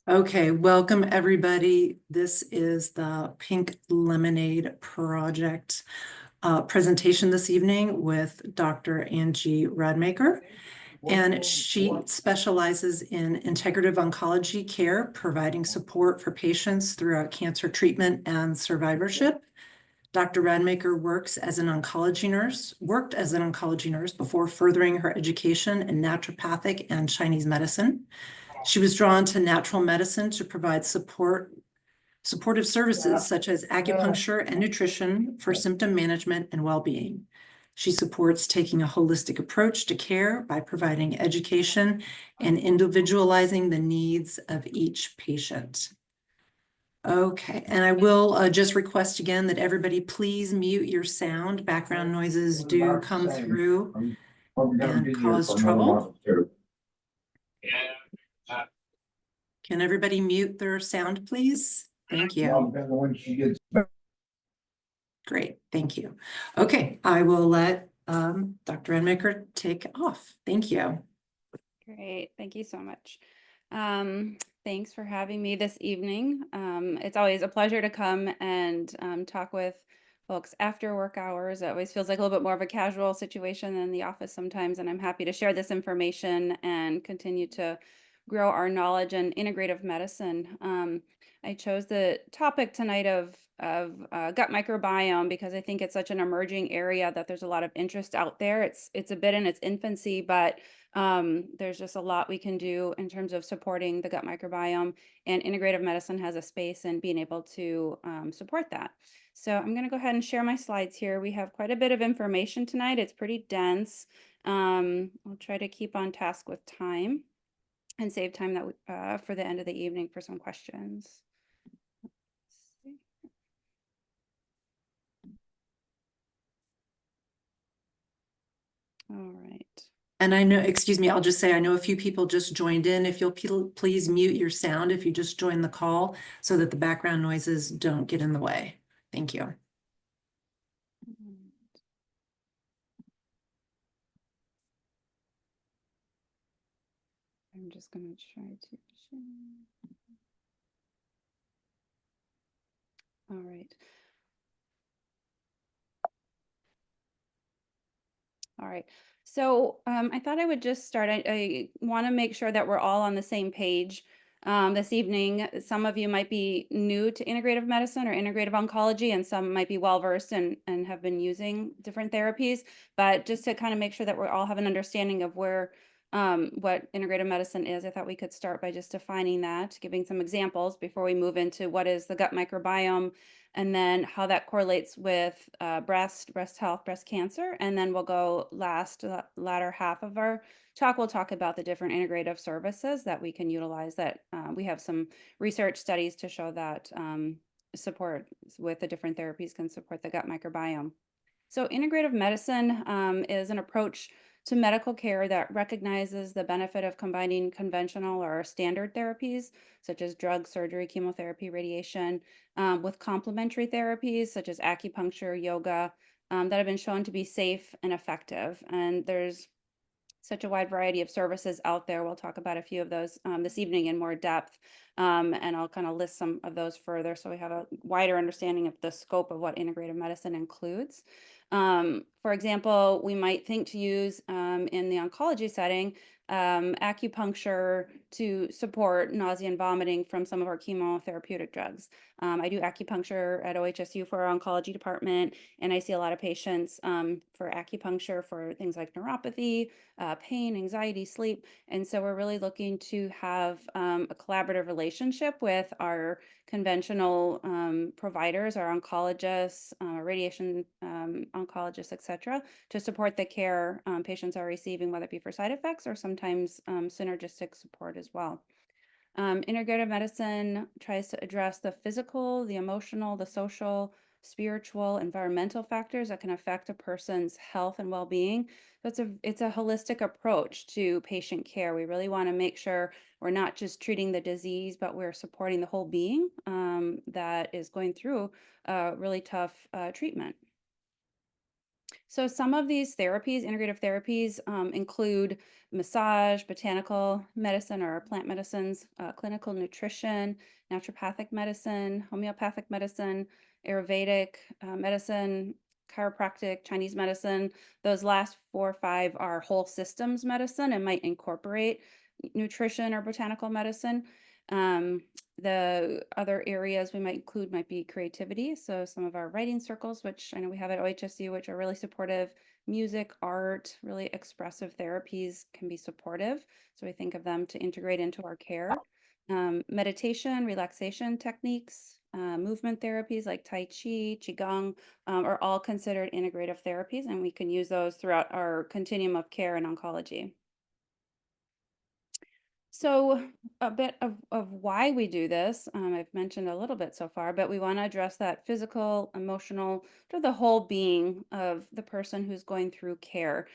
Okay, welcome everybody. This is the Pink Lemonade Project presentation this evening with Dr. Angie Rademacher. And she specializes in integrative oncology care, providing support for patients throughout cancer treatment and survivorship. Dr. Rademacher worked as an oncology nurse before furthering her education in naturopathic and Chinese medicine. She was drawn to natural medicine to provide supportive services such as acupuncture and nutrition for symptom management and well-being. She supports taking a holistic approach to care by providing education and individualizing the needs of each patient. Okay, and I will just request again that everybody please mute your sound. Background noises do come through and cause trouble. Can everybody mute their sound, please? Thank you. Great, thank you. Okay, I will let Dr. Rademacher take off. Thank you. Great, thank you so much. Thanks for having me this evening. It's always a pleasure to come and talk with folks after work hours. It always feels like a little bit more of a casual situation than the office sometimes, and I'm happy to share this information and continue to grow our knowledge in integrative medicine. I chose the topic tonight of gut microbiome because I think it's such an emerging area that there's a lot of interest out there. It's a bit in its infancy, but there's just a lot we can do in terms of supporting the gut microbiome, and integrative medicine has a space in being able to support that. So I'm going to go ahead and share my slides here. We have quite a bit of information tonight. It's pretty dense. I'll try to keep on task with time and save time that for the end of the evening for some questions. All right. And I know, excuse me, I'll just say, I know a few people just joined in. If you'll please mute your sound if you just joined the call so that the background noises don't get in the way. Thank you. I'm just going to try to share. All right. All right. So I thought I would just start. I want to make sure that we're all on the same page this evening. Some of you might be new to integrative medicine or integrative oncology, and some might be well-versed and have been using different therapies. But just to kind of make sure that we all have an understanding of where what integrative medicine is, I thought we could start by just defining that, giving some examples before we move into what is the gut microbiome, and then how that correlates with breast health, breast cancer. And then we'll go latter half of our talk, we'll talk about the different integrative services that we can utilize that we have some research studies to show that support with the different therapies can support the gut microbiome. So integrative medicine is an approach to medical care that recognizes the benefit of combining conventional or standard therapies, such as drug, surgery, chemotherapy, radiation, with complementary therapies, such as acupuncture, yoga, that have been shown to be safe and effective. And there's such a wide variety of services out there. We'll talk about a few of those this evening in more depth, and I'll kind of list some of those further so we have a wider understanding of the scope of what integrative medicine includes. For example, we might think to use in the oncology setting acupuncture to support nausea and vomiting from some of our chemotherapeutic drugs. I do acupuncture at OHSU for our oncology department, and I see a lot of patients for acupuncture for things like neuropathy, pain, anxiety, sleep. And so we're really looking to have a collaborative relationship with our conventional providers, our oncologists, radiation oncologists, et cetera, to support the care patients are receiving, whether it be for side effects or sometimes synergistic support as well. Integrative medicine tries to address the physical, the emotional, the social, spiritual, environmental factors that can affect a person's health and well-being. So it's a holistic approach to patient care. We really want to make sure we're not just treating the disease, but we're supporting the whole being that is going through a really tough treatment. So some of these therapies, integrative therapies, include massage, botanical medicine or plant medicines, clinical nutrition, naturopathic medicine, homeopathic medicine, Ayurvedic medicine, chiropractic, Chinese medicine. Those last 4 or 5 are whole systems medicine and might incorporate nutrition or botanical medicine. Um, the other areas we might include might be creativity. So some of our writing circles, which I know we have at OHSU, which are really supportive. Music, art, really expressive therapies can be supportive. So we think of them to integrate into our care. Meditation, relaxation techniques, movement therapies like Tai Chi, Qigong are all considered integrative therapies, and we can use those throughout our continuum of care in oncology. So a bit of why we do this, I've mentioned a little bit so far, but we want to address that physical, emotional, to the whole being of the person who's going through care.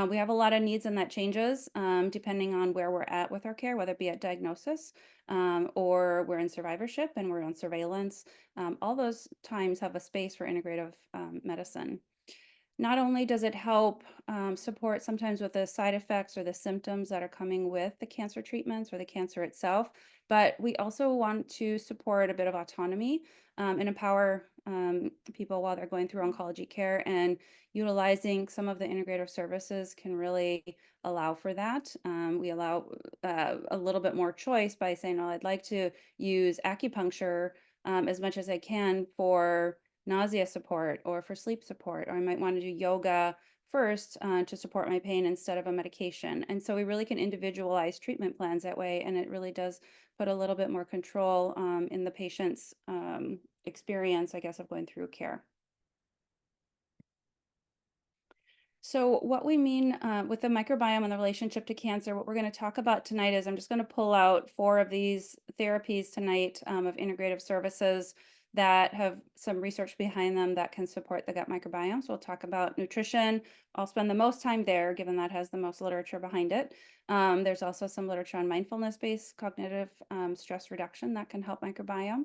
We have a lot of needs and that changes depending on where we're at with our care, whether it be at diagnosis or we're in survivorship and we're on surveillance. All those times have a space for integrative medicine. Not only does it help support sometimes with the side effects or the symptoms that are coming with the cancer treatments or the cancer itself, but we also want to support a bit of autonomy and empower people while they're going through oncology care, and utilizing some of the integrative services can really allow for that. We allow a little bit more choice by saying, oh, I'd like to use acupuncture as much as I can for nausea support or for sleep support, or I might want to do yoga first to support my pain instead of a medication. And so we really can individualize treatment plans that way, and it really does put a little bit more control in the patient's experience, I guess, of going through care. So what we mean with the microbiome and the relationship to cancer, what we're going to talk about tonight is I'm just going to pull out 4 of these therapies tonight of integrative services that have some research behind them that can support the gut microbiome. So we'll talk about nutrition. I'll spend the most time there, given that has the most literature behind it. There's also some literature on mindfulness-based cognitive stress reduction that can help microbiome,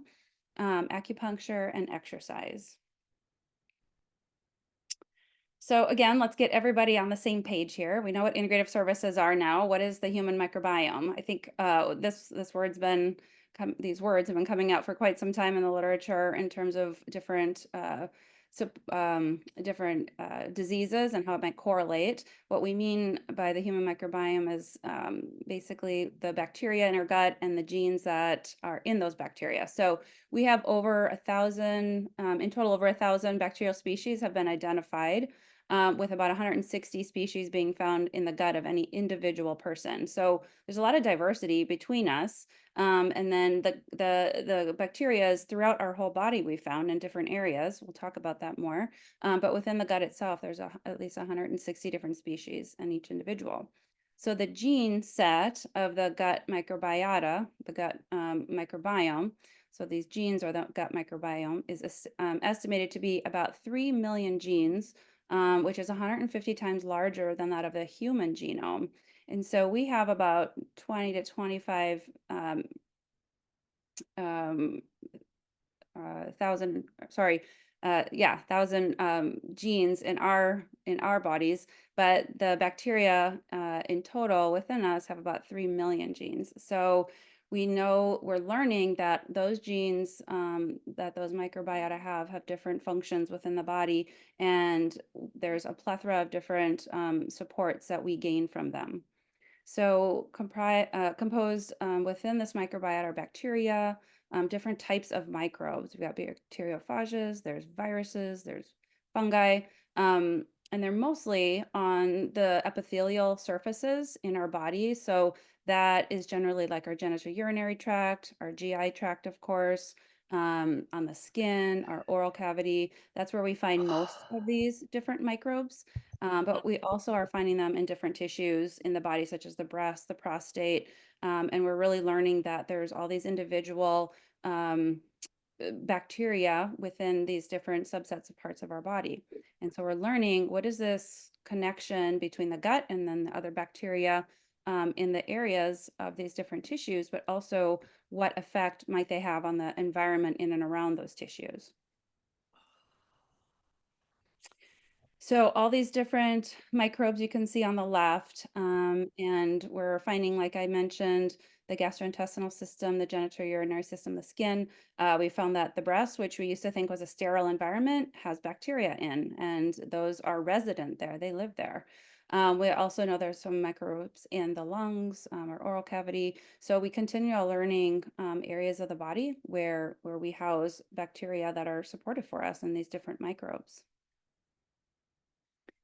acupuncture, and exercise. So again, let's get everybody on the same page here. We know what integrative services are now. What is the human microbiome? I think these words have been coming out for quite some time in the literature in terms of different diseases and how it might correlate. What we mean by the human microbiome is basically the bacteria in our gut and the genes that are in those bacteria. So we have over 1,000, in total, over 1,000 bacterial species have been identified. With about 160 species being found in the gut of any individual person. So there's a lot of diversity between us. And then the bacteria is throughout our whole body we found in different areas. We'll talk about that more. But within the gut itself, there's at least 160 different species in each individual. So the gene set of the gut microbiota, the gut microbiome, so these genes or the gut microbiome is estimated to be about 3 million genes, which is 150 times larger than that of the human genome. And so we have about 20 to 25 thousand, thousand genes in our bodies, but the bacteria in total within us have about 3 million genes. So we're learning that those genes that those microbiota have different functions within the body, and there's a plethora of different supports that we gain from them. So composed within this microbiota are bacteria, different types of microbes. We've got bacteriophages, there's viruses, there's fungi, and they're mostly on the epithelial surfaces in our body. So that is generally like our genitourinary tract, our GI tract, of course, on the skin, our oral cavity. That's where we find most of these different microbes. But we also are finding them in different tissues in the body, such as the breast, the prostate. And we're really learning that there's all these individual bacteria within these different subsets of parts of our body. And so we're learning, what is this connection between the gut and then the other bacteria in the areas of these different tissues, but also what effect might they have on the environment in and around those tissues. So all these different microbes you can see on the left, and we're finding, like I mentioned, the gastrointestinal system, the genitourinary system, the skin. We found that the breast, which we used to think was a sterile environment, has bacteria in, and those are resident there. They live there. We also know there's some microbes in the lungs or oral cavity. So we continue learning areas of the body where we house bacteria that are supportive for us and these different microbes.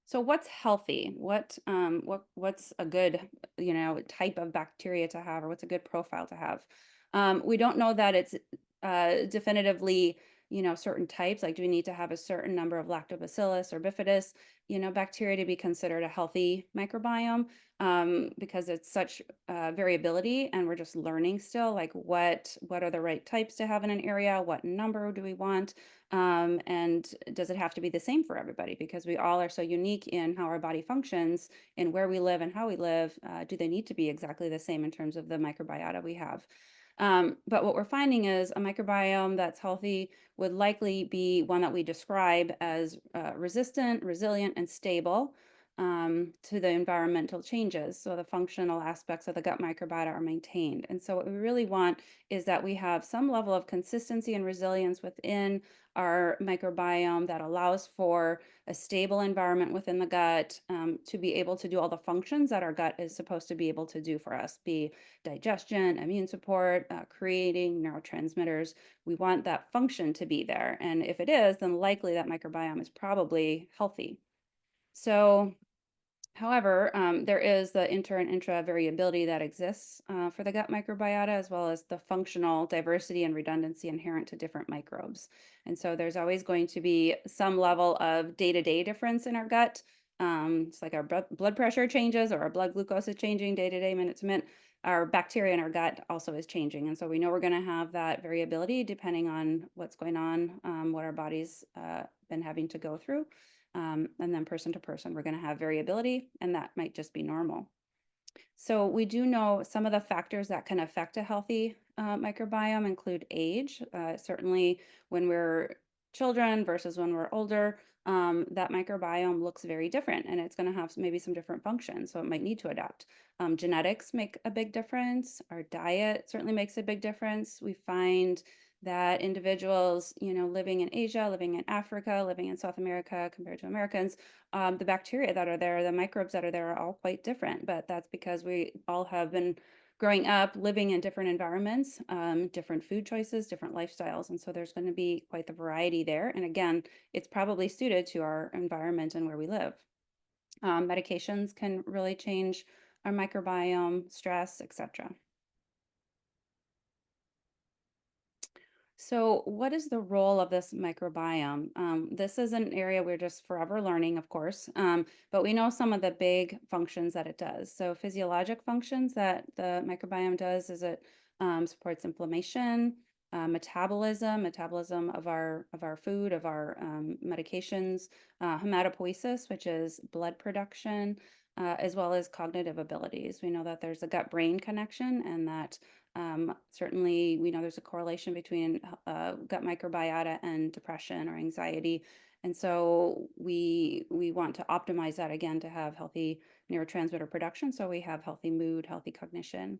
So what's healthy? What's a good, type of bacteria to have, or what's a good profile to have? We don't know that it's definitively, certain types. Like, do we need to have a certain number of lactobacillus or bifidus, bacteria to be considered a healthy microbiome? Because it's such variability, and we're just learning still. Like, what are the right types to have in an area? What number do we want? And does it have to be the same for everybody? Because we all are so unique in how our body functions and where we live and how we live. Do they need to be exactly the same in terms of the microbiota we have? But what we're finding is a microbiome that's healthy would likely be one that we describe as resistant, resilient, and stable to the environmental changes. So the functional aspects of the gut microbiota are maintained. And so what we really want is that we have some level of consistency and resilience within our microbiome that allows for a stable environment within the gut to be able to do all the functions that our gut is supposed to be able to do for us, be digestion, immune support, creating neurotransmitters. We want that function to be there. And if it is, then likely that microbiome is probably healthy. So however, there is the inter and intra variability that exists for the gut microbiota, as well as the functional diversity and redundancy inherent to different microbes. And so there's always going to be some level of day-to-day difference in our gut. It's like our blood pressure changes or our blood glucose is changing day-to-day, minute to minute. Our bacteria in our gut also is changing. And so we know we're going to have that variability depending on what's going on, what our body's been having to go through. And then person to person, we're going to have variability, and that might just be normal. So we do know some of the factors that can affect a healthy microbiome include age. Certainly, when we're children versus when we're older, that microbiome looks very different, and it's going to have maybe some different functions. So it might need to adapt. Genetics make a big difference. Our diet certainly makes a big difference. We find that individuals, living in Asia, living in Africa, living in South America compared to Americans, the bacteria that are there, the microbes that are there are all quite different, but that's because we all have been growing up living in different environments, different food choices, different lifestyles. And so there's going to be quite the variety there. And again, it's probably suited to our environment and where we live. Medications can really change our microbiome, stress, etc. So, what is the role of this microbiome? This is an area we're just forever learning, of course, but we know some of the big functions that it does. So, physiologic functions that the microbiome does is it supports inflammation, metabolism of our food, of our medications, hematopoiesis, which is blood production, as well as cognitive abilities. We know that there's a gut-brain connection, and that certainly, we know there's a correlation between gut microbiota and depression or anxiety. And so we want to optimize that again to have healthy neurotransmitter production. So we have healthy mood, healthy cognition.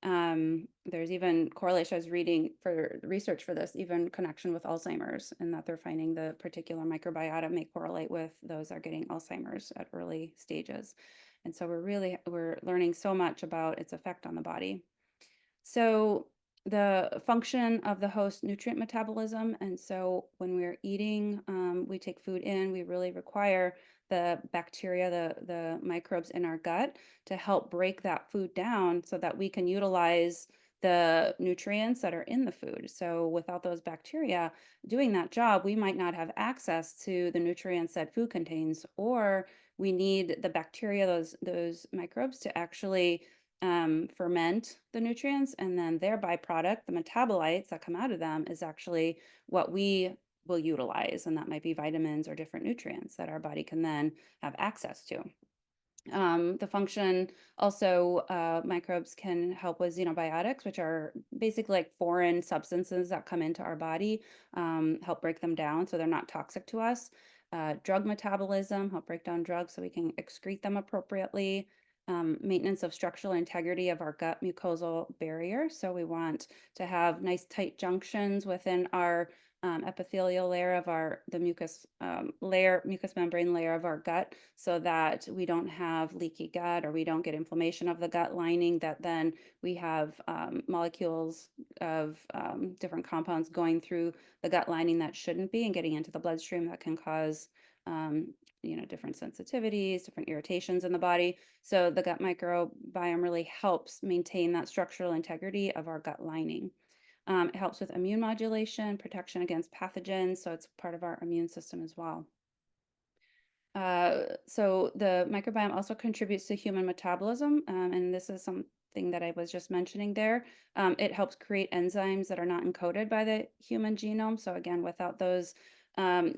There's even correlation, I was reading for research for this, even connection with Alzheimer's, and that they're finding the particular microbiota may correlate with those that are getting Alzheimer's at early stages. And so we're learning so much about its effect on the body. So the function of the host nutrient metabolism, and so when we're eating, we take food in, we really require the bacteria, the microbes in our gut to help break that food down so that we can utilize the nutrients that are in the food. So without those bacteria doing that job, we might not have access to the nutrients that food contains, or we need the bacteria, those microbes, to actually ferment the nutrients, and then their byproduct, the metabolites that come out of them, is actually what we will utilize, and that might be vitamins or different nutrients that our body can then have access to. The function also, microbes can help with xenobiotics, which are basically like foreign substances that come into our body, help break them down so they're not toxic to us. drug metabolism, help break down drugs so we can excrete them appropriately, maintenance of structural integrity of our gut mucosal barrier. So we want to have nice tight junctions within our epithelial layer of the mucus mucous membrane layer of our gut, so that we don't have leaky gut or we don't get inflammation of the gut lining, that then we have molecules of different compounds going through the gut lining that shouldn't be and getting into the bloodstream that can cause um, different sensitivities, different irritations in the body. So the gut microbiome really helps maintain that structural integrity of our gut lining. It helps with immune modulation, protection against pathogens, so it's part of our immune system as well. So the microbiome also contributes to human metabolism, and this is something that I was just mentioning there. It helps create enzymes that are not encoded by the human genome. So again, without those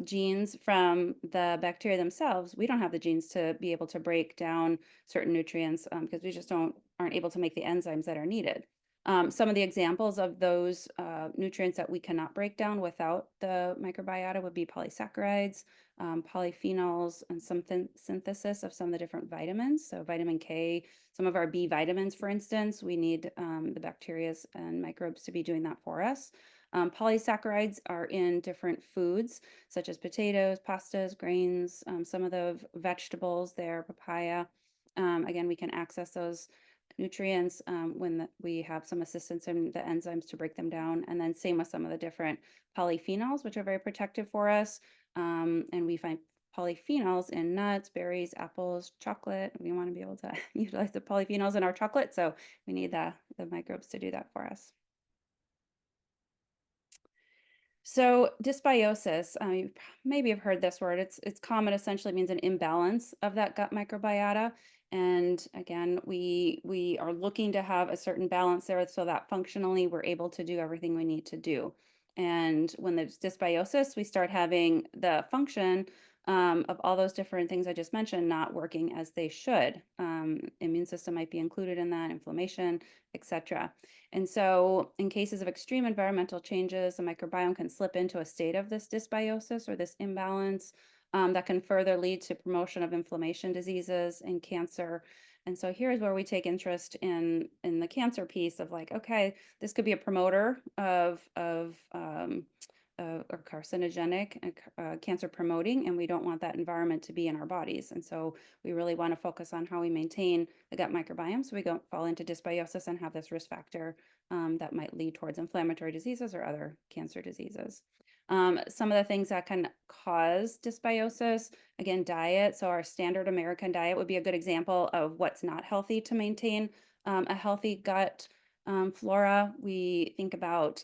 genes from the bacteria themselves, we don't have the genes to be able to break down certain nutrients because we just aren't able to make the enzymes that are needed. Some of the examples of those nutrients that we cannot break down without the microbiota would be polysaccharides, polyphenols, and some synthesis of some of the different vitamins. So vitamin K, some of our B vitamins, for instance, we need the bacteria and microbes to be doing that for us. Polysaccharides are in different foods, such as potatoes, pastas, grains, some of the vegetables there, papaya. Again, we can access those nutrients when we have some assistance in the enzymes to break them down. And then same with some of the different polyphenols, which are very protective for us. And we find polyphenols in nuts, berries, apples, chocolate. We want to be able to utilize the polyphenols in our chocolate. So we need the microbes to do that for us. So dysbiosis, you maybe have heard this word. It's common. Essentially means an imbalance of that gut microbiota. And again, we are looking to have a certain balance there, so that functionally we're able to do everything we need to do. And when there's dysbiosis, we start having the function of all those different things I just mentioned not working as they should. Immune system might be included in that, inflammation, etc. And so in cases of extreme environmental changes, the microbiome can slip into a state of this dysbiosis or this imbalance that can further lead to promotion of inflammation diseases and cancer. And so here's where we take interest in the cancer piece of like, okay, this could be a promoter of or carcinogenic, cancer promoting, and we don't want that environment to be in our bodies. And so we really want to focus on how we maintain the gut microbiome so we don't fall into dysbiosis and have this risk factor that might lead towards inflammatory diseases or other cancer diseases. Some of the things that can cause dysbiosis, again, diet. So our standard American diet would be a good example of what's not healthy to maintain a healthy gut flora. We think about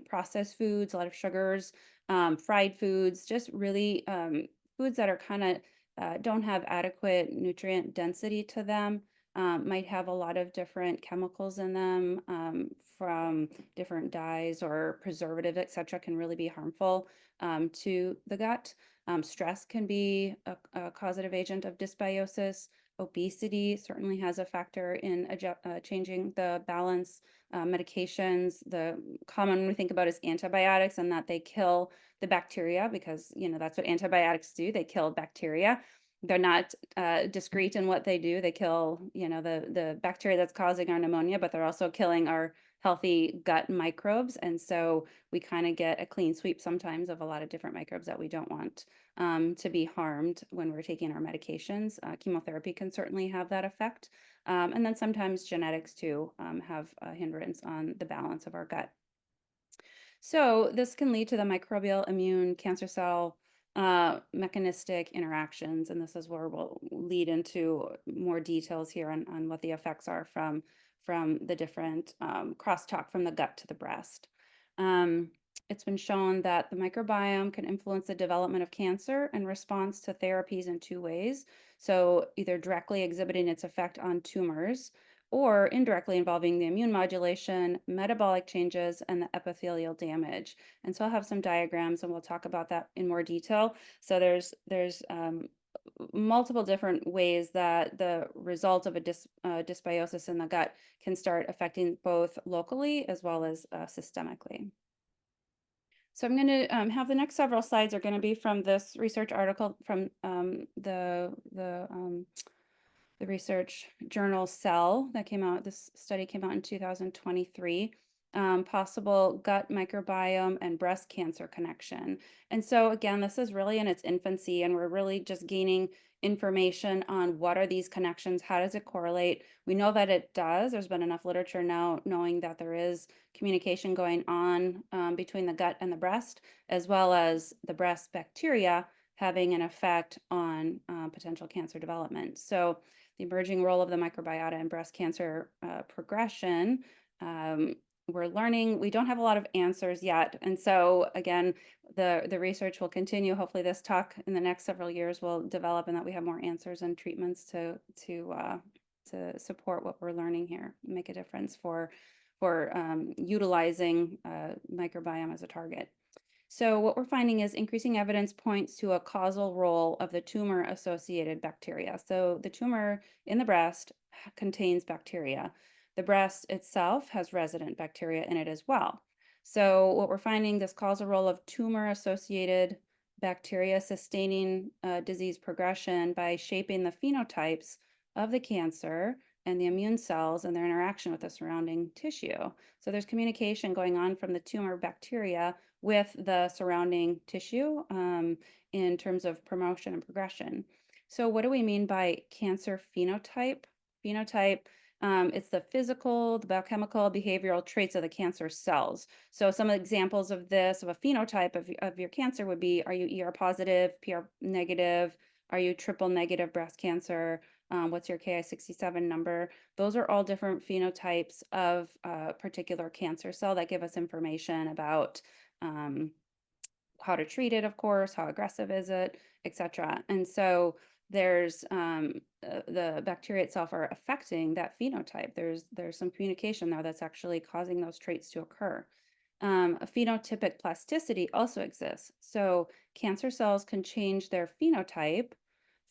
processed foods, a lot of sugars, fried foods, just really foods that are kind of don't have adequate nutrient density to them. Might have a lot of different chemicals in them from different dyes or preservatives, etc., can really be harmful to the gut. Stress can be a causative agent of dysbiosis. Obesity certainly has a factor in changing the balance. Medications, the common we think about is antibiotics, and that they kill the bacteria because that's what antibiotics do. They kill bacteria. They're not discreet in what they do. They kill the bacteria that's causing our pneumonia, but they're also killing our healthy gut microbes. And so we kind of get a clean sweep sometimes of a lot of different microbes that we don't want to be harmed when we're taking our medications. Chemotherapy can certainly have that effect. And then sometimes genetics too have a hindrance on the balance of our gut. So this can lead to the microbial immune cancer cell mechanistic interactions. And this is where we'll lead into more details here on what the effects are from the different crosstalk from the gut to the breast. It's been shown that the microbiome can influence the development of cancer in response to therapies in two ways. So either directly exhibiting its effect on tumors or indirectly involving the immune modulation, metabolic changes, and the epithelial damage. And so I'll have some diagrams and we'll talk about that in more detail. So there's multiple different ways that the result of a dysbiosis in the gut can start affecting both locally as well as systemically. So I'm going to have the next several slides are going to be from this research article from the research journal Cell that came out. This study came out in 2023. Possible gut microbiome and breast cancer connection. And so again, this is really in its infancy, and we're really just gaining information on what are these connections, how does it correlate. We know that it does. There's been enough literature now knowing that there is communication going on between the gut and the breast, as well as the breast bacteria having an effect on potential cancer development. So the emerging role of the microbiota in breast cancer progression. We're learning, we don't have a lot of answers yet. And so again, the research will continue. Hopefully this talk in the next several years will develop and that we have more answers and treatments to support what we're learning here, make a difference for utilizing microbiome as a target. So what we're finding is increasing evidence points to a causal role of the tumor-associated bacteria. So the tumor in the breast contains bacteria. The breast itself has resident bacteria in it as well. So what we're finding, this causal role of tumor-associated bacteria sustaining disease progression by shaping the phenotypes of the cancer and the immune cells and their interaction with the surrounding tissue. So there's communication going on from the tumor bacteria with the surrounding tissue in terms of promotion and progression. So what do we mean by cancer phenotype? Phenotype, it's the physical, the biochemical, behavioral traits of the cancer cells. So some examples of this, of a phenotype of your cancer would be, are you ER positive, PR negative? Are you triple negative breast cancer? What's your Ki-67 number? Those are all different phenotypes of a particular cancer cell that give us information about how to treat it, of course, how aggressive is it, etc. And so there's the bacteria itself are affecting that phenotype. There's some communication there that's actually causing those traits to occur. A phenotypic plasticity also exists. So cancer cells can change their phenotype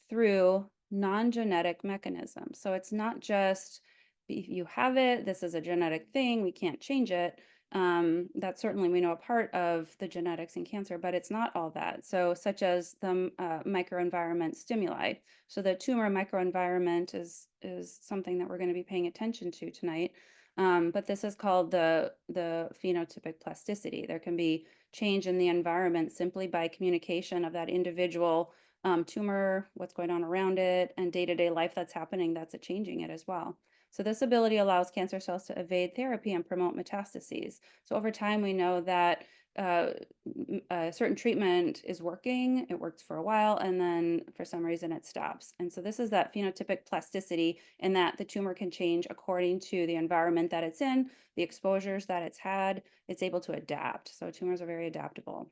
through non-genetic mechanisms. So it's not just if you have it, this is a genetic thing, we can't change it. That's certainly, we know, a part of the genetics in cancer, but it's not all that. So such as the microenvironment stimuli. So the tumor microenvironment is something that we're going to be paying attention to tonight. But this is called the phenotypic plasticity. There can be change in the environment simply by communication of that individual tumor, what's going on around it, and day-to-day life that's happening that's changing it as well. So this ability allows cancer cells to evade therapy and promote metastases. So over time, we know that a certain treatment is working, it works for a while, and then for some reason it stops. And so this is that phenotypic plasticity, in that the tumor can change according to the environment that it's in, the exposures that it's had, it's able to adapt. So tumors are very adaptable.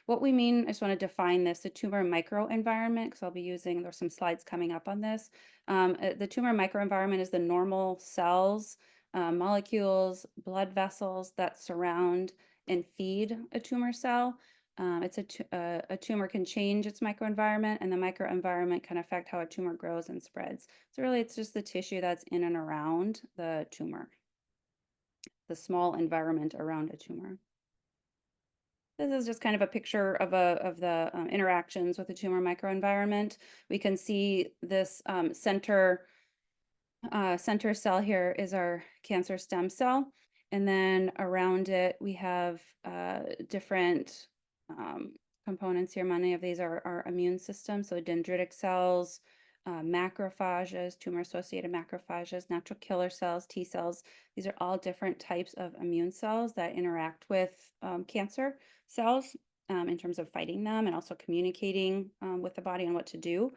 What we mean, I just want to define this, the tumor microenvironment, because I'll be using, there's some slides coming up on this. The tumor microenvironment is the normal cells, molecules, blood vessels that surround and feed a tumor cell. A tumor can change its microenvironment, and the microenvironment can affect how a tumor grows and spreads. So really, it's just the tissue that's in and around the tumor, the small environment around a tumor. This is just kind of a picture of the interactions with the tumor microenvironment. We can see this center cell here is our cancer stem cell. And then around it, we have different components here. Many of these are our immune system. So dendritic cells, macrophages, tumor-associated macrophages, natural killer cells, T cells. These are all different types of immune cells that interact with cancer cells in terms of fighting them and also communicating with the body on what to do.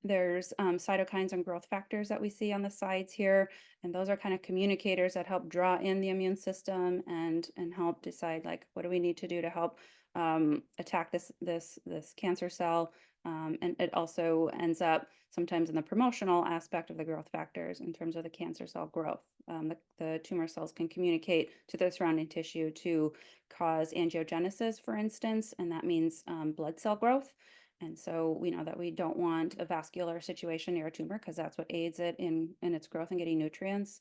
There's cytokines and growth factors that we see on the sides here, and those are kind of communicators that help draw in the immune system and help decide, like, what do we need to do to help attack this cancer cell. And it also ends up sometimes in the promotional aspect of the growth factors in terms of the cancer cell growth. The tumor cells can communicate to the surrounding tissue to cause angiogenesis, for instance, and that means blood cell growth. And so we know that we don't want a vascular situation near a tumor because that's what aids it in its growth and getting nutrients.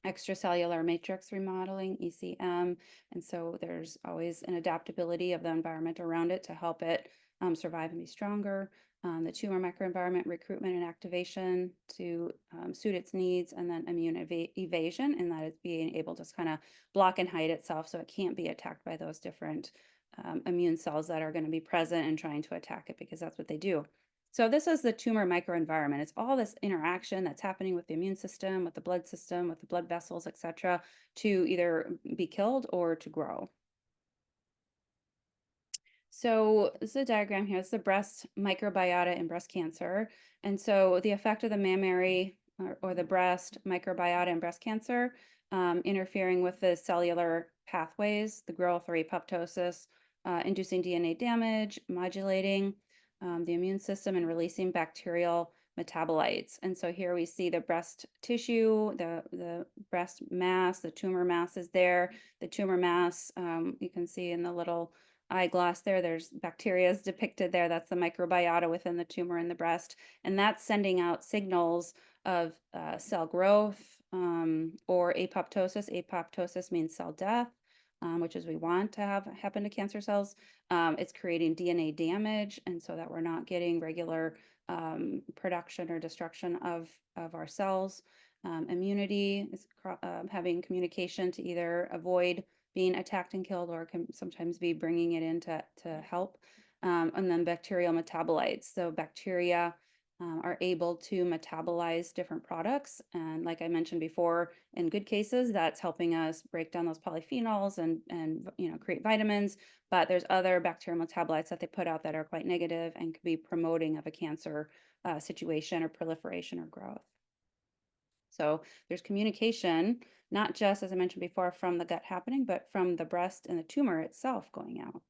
extracellular matrix remodeling, ECM. And so there's always an adaptability of the environment around it to help it survive and be stronger. The tumor microenvironment recruitment and activation to suit its needs, and then immune evasion, and that it's being able to kind of block and hide itself so it can't be attacked by those different immune cells that are going to be present and trying to attack it, because that's what they do. So this is the tumor microenvironment. It's all this interaction that's happening with the immune system, with the blood system, with the blood vessels, etc., to either be killed or to grow. So this is a diagram here. It's the breast microbiota in breast cancer. And so the effect of the mammary or the breast microbiota in breast cancer interfering with the cellular pathways, the growth or apoptosis, inducing DNA damage, modulating the immune system, and releasing bacterial metabolites. And so here we see the breast tissue, the breast mass, the tumor mass is there. The tumor mass, you can see in the little eyeglass there, there's bacteria is depicted there. That's the microbiota within the tumor in the breast. And that's sending out signals of cell growth or apoptosis. Apoptosis means cell death, which is we want to have happen to cancer cells. It's creating DNA damage, and so that we're not getting regular production or destruction of our cells. Immunity is having communication to either avoid being attacked and killed, or can sometimes be bringing it in to help. And then bacterial metabolites. So bacteria are able to metabolize different products. And like I mentioned before, in good cases, that's helping us break down those polyphenols and create vitamins. But there's other bacterial metabolites that they put out that are quite negative and could be promoting of a cancer situation or proliferation or growth. So there's communication, not just, as I mentioned before, from the gut happening, but from the breast and the tumor itself going out.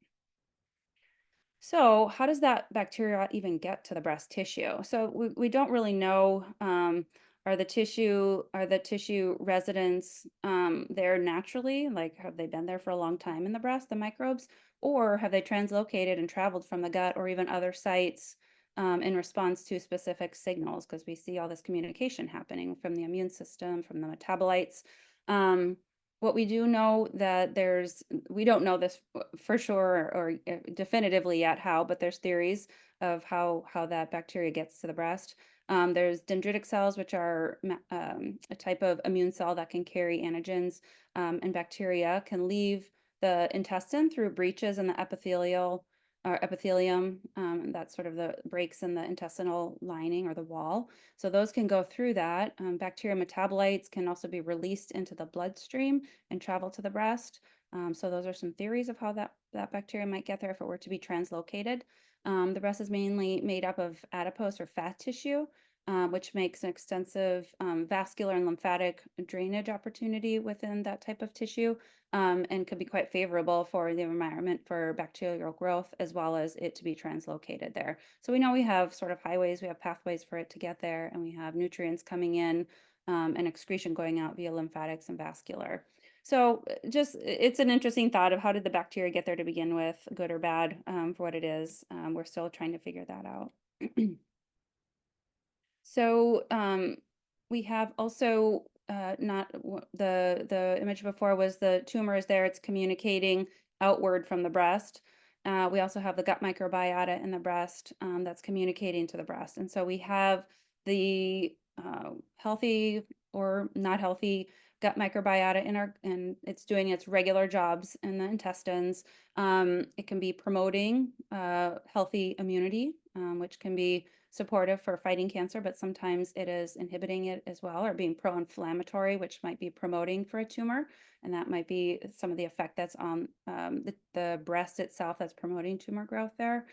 So how does that bacteria even get to the breast tissue? So we don't really know. Are the tissue residents there naturally? Like, have they been there for a long time in the breast, the microbes, or have they translocated and traveled from the gut or even other sites in response to specific signals? Because we see all this communication happening from the immune system, from the metabolites. What we do know that we don't know this for sure or definitively yet how, but there's theories of how that bacteria gets to the breast. There's dendritic cells, which are a type of immune cell that can carry antigens, and bacteria can leave the intestine through breaches in the epithelium. That's sort of the breaks in the intestinal lining or the wall. So those can go through that. Bacteria metabolites can also be released into the bloodstream and travel to the breast. So those are some theories of how that bacteria might get there if it were to be translocated. The breast is mainly made up of adipose or fat tissue, which makes an extensive vascular and lymphatic drainage opportunity within that type of tissue, and could be quite favorable for the environment for bacterial growth, as well as it to be translocated there. So we know we have sort of highways, we have pathways for it to get there, and we have nutrients coming in and excretion going out via lymphatics and vascular. So just, it's an interesting thought of how did the bacteria get there to begin with, good or bad, for what it is. We're still trying to figure that out. So we have also not the image before was the tumor is there, it's communicating outward from the breast. We also have the gut microbiota in the breast that's communicating to the breast. And so we have the healthy or not healthy gut microbiota and it's doing its regular jobs in the intestines. It can be promoting healthy immunity, which can be supportive for fighting cancer, but sometimes it is inhibiting it as well, or being pro-inflammatory, which might be promoting for a tumor. And that might be some of the effect that's on the breast itself that's promoting tumor growth there.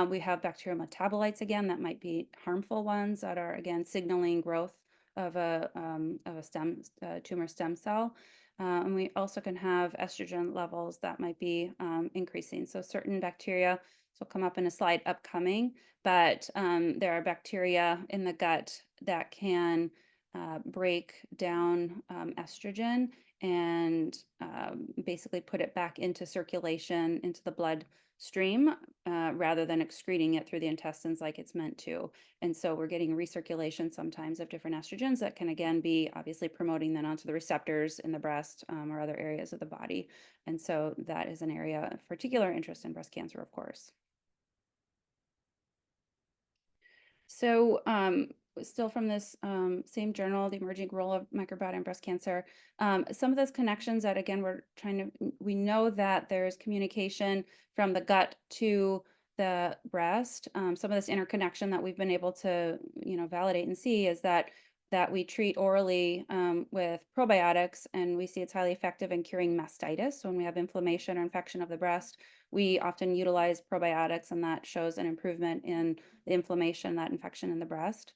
We have bacterial metabolites again, that might be harmful ones that are again signaling growth of a tumor stem cell. And we also can have estrogen levels that might be increasing. So certain bacteria, this will come up in a slide upcoming, but there are bacteria in the gut that can break down estrogen and basically put it back into circulation, into the blood stream rather than excreting it through the intestines like it's meant to. And so we're getting recirculation sometimes of different estrogens that can again be obviously promoting then onto the receptors in the breast or other areas of the body. And so that is an area of particular interest in breast cancer, of course. So still from this same journal, The Emerging Role of Microbiota in Breast Cancer, some of those connections that, again, we know that there's communication from the gut to the breast. Some of this interconnection that we've been able to, validate and see is that we treat orally with probiotics, and we see it's highly effective in curing mastitis. So when we have inflammation or infection of the breast, we often utilize probiotics, and that shows an improvement in the inflammation, that infection in the breast.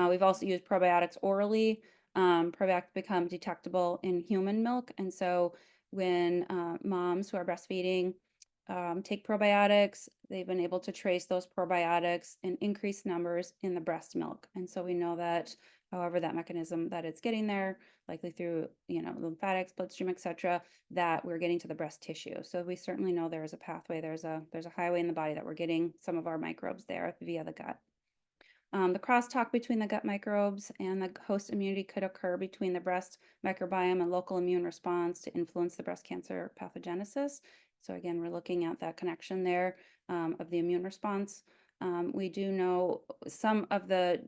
We've also used probiotics orally. Probiotics become detectable in human milk. And so when moms who are breastfeeding take probiotics, they've been able to trace those probiotics in increased numbers in the breast milk. And so we know that however that mechanism that it's getting there, likely through, lymphatics, bloodstream, etc., that we're getting to the breast tissue. So we certainly know there is a pathway, there's a highway in the body that we're getting some of our microbes there via the gut. The crosstalk between the gut microbes and the host immunity could occur between the breast microbiome and local immune response to influence the breast cancer pathogenesis. So again, we're looking at that connection there of the immune response. We do know some of the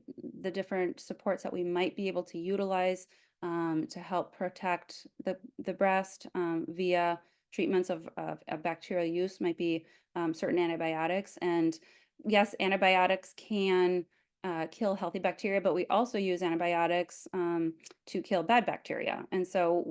different supports that we might be able to utilize to help protect the breast via treatments of bacterial use might be certain antibiotics. And yes, antibiotics can kill healthy bacteria, but we also use antibiotics to kill bad bacteria. And so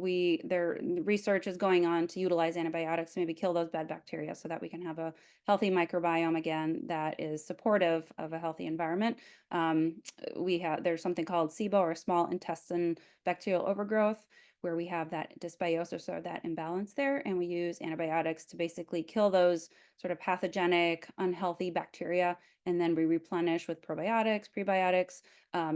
research is going on to utilize antibiotics to maybe kill those bad bacteria so that we can have a healthy microbiome again that is supportive of a healthy environment. There's something called SIBO, or small intestine bacterial overgrowth, where we have that dysbiosis or that imbalance there, and we use antibiotics to basically kill those sort of pathogenic, unhealthy bacteria, and then we replenish with probiotics, prebiotics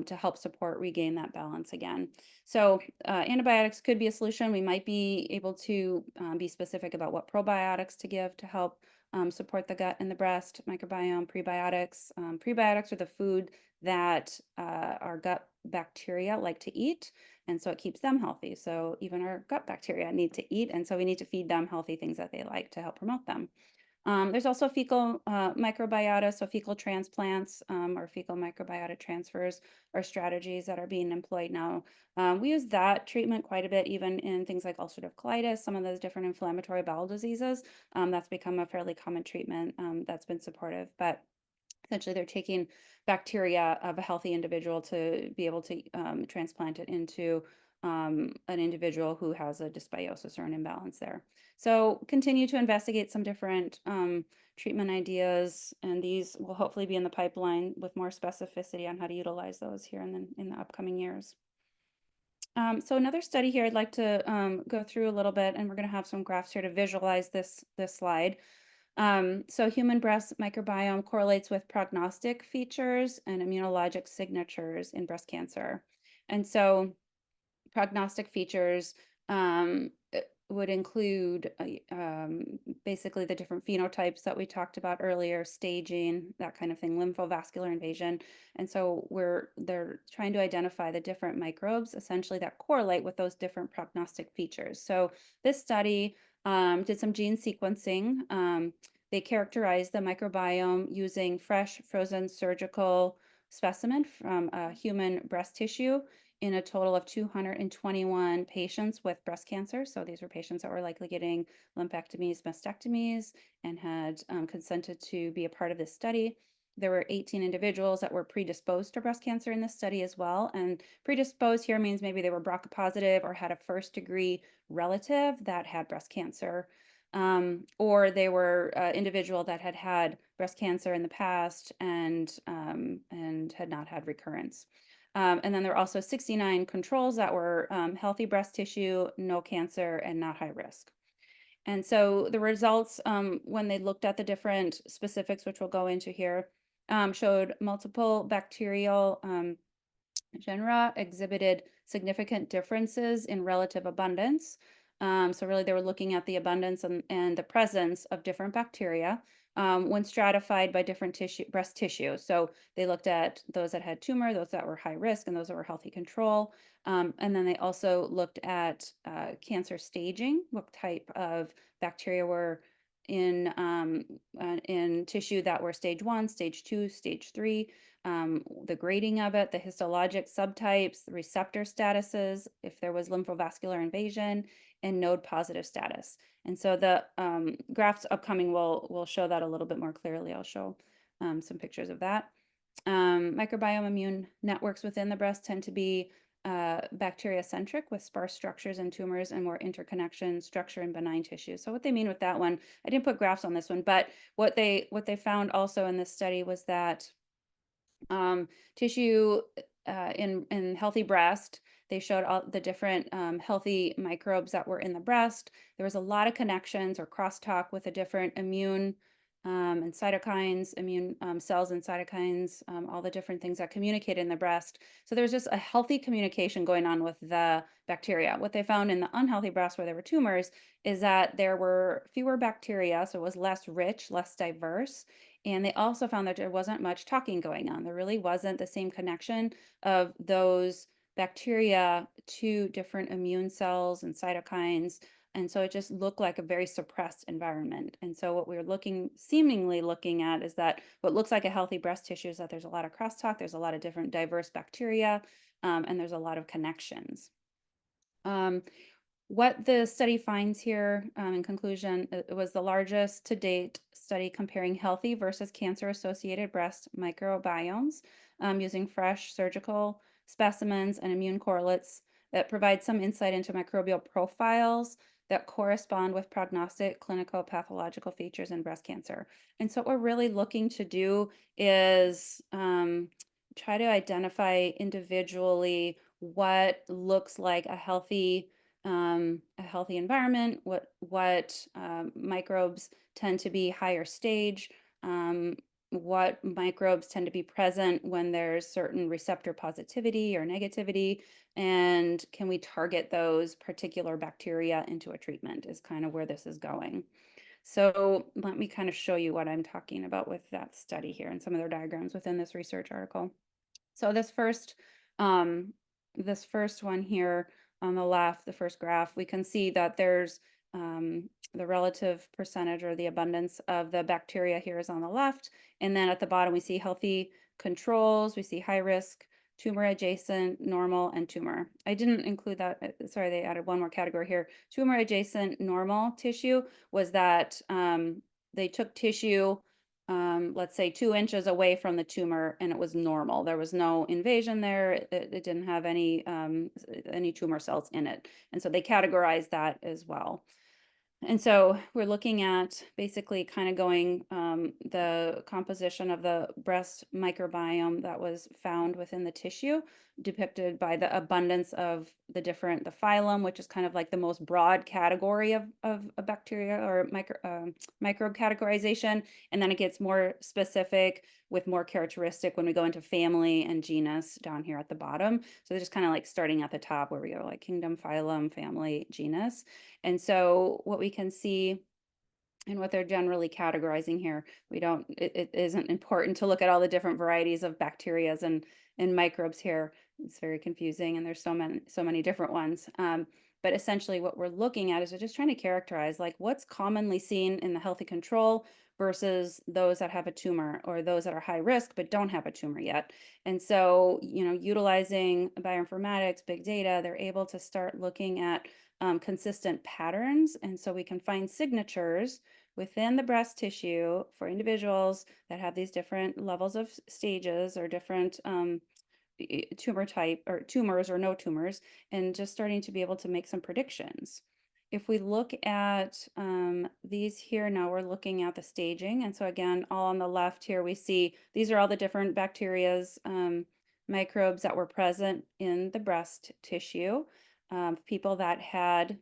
to help support regain that balance again. So antibiotics could be a solution. We might be able to be specific about what probiotics to give to help support the gut and the breast microbiome. Prebiotics. Prebiotics are the food that our gut bacteria like to eat, and so it keeps them healthy. So even our gut bacteria need to eat, and so we need to feed them healthy things that they like to help promote them. There's also fecal microbiota, so fecal transplants or fecal microbiota transfers are strategies that are being employed now. We use that treatment quite a bit, even in things like ulcerative colitis, some of those different inflammatory bowel diseases. That's become a fairly common treatment that's been supportive. But essentially, they're taking bacteria of a healthy individual to be able to transplant it into an individual who has a dysbiosis or an imbalance there. So continue to investigate some different treatment ideas, and these will hopefully be in the pipeline with more specificity on how to utilize those here in the upcoming years. So another study here I'd like to go through a little bit, and we're going to have some graphs here to visualize this slide. So human breast microbiome correlates with prognostic features and immunologic signatures in breast cancer. And so prognostic features would include basically the different phenotypes that we talked about earlier, staging, that kind of thing, lymphovascular invasion. And so they're trying to identify the different microbes essentially that correlate with those different prognostic features. So this study did some gene sequencing. They characterized the microbiome using fresh frozen surgical specimen from human breast tissue in a total of 221 patients with breast cancer. So these were patients that were likely getting lumpectomies, mastectomies, and had consented to be a part of this study. There were 18 individuals that were predisposed to breast cancer in this study as well. And predisposed here means maybe they were BRCA positive or had a first-degree relative that had breast cancer. Or they were individual that had had breast cancer in the past and had not had recurrence. And then there are also 69 controls that were healthy breast tissue, no cancer, and not high risk. And so the results, when they looked at the different specifics, which we'll go into here, showed multiple bacterial genera exhibited significant differences in relative abundance. So really they were looking at the abundance and the presence of different bacteria. when stratified by different breast tissue. So they looked at those that had tumor, those that were high risk, and those that were healthy control. And then they also looked at cancer staging, what type of bacteria were in tissue that were stage 1, stage 2, stage 3, the grading of it, the histologic subtypes, the receptor statuses, if there was lymphovascular invasion, and node positive status. And so the graphs upcoming will show that a little bit more clearly. I'll show some pictures of that. Microbiome immune networks within the breast tend to be bacteria-centric with sparse structures and tumors and more interconnection structure in benign tissues. So what they mean with that one, I didn't put graphs on this one, but what they found also in this study was that tissue in healthy breast, they showed all the different healthy microbes that were in the breast. There was a lot of connections or crosstalk with the different immune and cytokines, immune cells and cytokines, all the different things that communicate in the breast. So there was just a healthy communication going on with the bacteria. What they found in the unhealthy breast where there were tumors is that there were fewer bacteria, so it was less rich, less diverse. And they also found that there wasn't much talking going on. There really wasn't the same connection of those bacteria to different immune cells and cytokines. And so it just looked like a very suppressed environment. And so what we're seemingly looking at is that what looks like a healthy breast tissue is that there's a lot of crosstalk, there's a lot of different diverse bacteria, and there's a lot of connections. What the study finds here, in conclusion, it was the largest to date study comparing healthy versus cancer-associated breast microbiomes using fresh surgical specimens and immune correlates that provide some insight into microbial profiles that correspond with prognostic clinical pathological features in breast cancer. And so what we're really looking to do is try to identify individually what looks like a healthy environment, what microbes tend to be higher stage, what microbes tend to be present when there's certain receptor positivity or negativity, and can we target those particular bacteria into a treatment is kind of where this is going. So let me kind of show you what I'm talking about with that study here and some of their diagrams within this research article. So this first one here on the left, the first graph, we can see that there's the relative percentage or the abundance of the bacteria here is on the left. And then at the bottom, we see healthy controls, we see high risk, tumor adjacent, normal, and tumor. I didn't include that. Sorry, they added one more category here. Tumor adjacent normal tissue was that they took tissue let's say 2 inches away from the tumor and it was normal. There was no invasion there. It didn't have any tumor cells in it. And so they categorized that as well. And so we're looking at basically kind of going the composition of the breast microbiome that was found within the tissue, depicted by the abundance of the phylum, which is kind of like the most broad category of a bacteria or microbe categorization. And then it gets more specific with more characteristic when we go into family and genus down here at the bottom. So they're just kind of like starting at the top where we go like kingdom, phylum, family, genus. And so what we can see and what they're generally categorizing here, it isn't important to look at all the different varieties of bacteria and microbes here. It's very confusing and there's so many different ones. But essentially what we're looking at is we're just trying to characterize like what's commonly seen in the healthy control versus those that have a tumor or those that are high risk but don't have a tumor yet. And so, utilizing bioinformatics, big data, they're able to start looking at consistent patterns. And so we can find signatures within the breast tissue for individuals that have these different levels of stages or different tumor type or tumors or no tumors, and just starting to be able to make some predictions. If we look at these here now, we're looking at the staging. And so again, all on the left here, we see these are all the different bacterias, microbes that were present in the breast tissue, people that had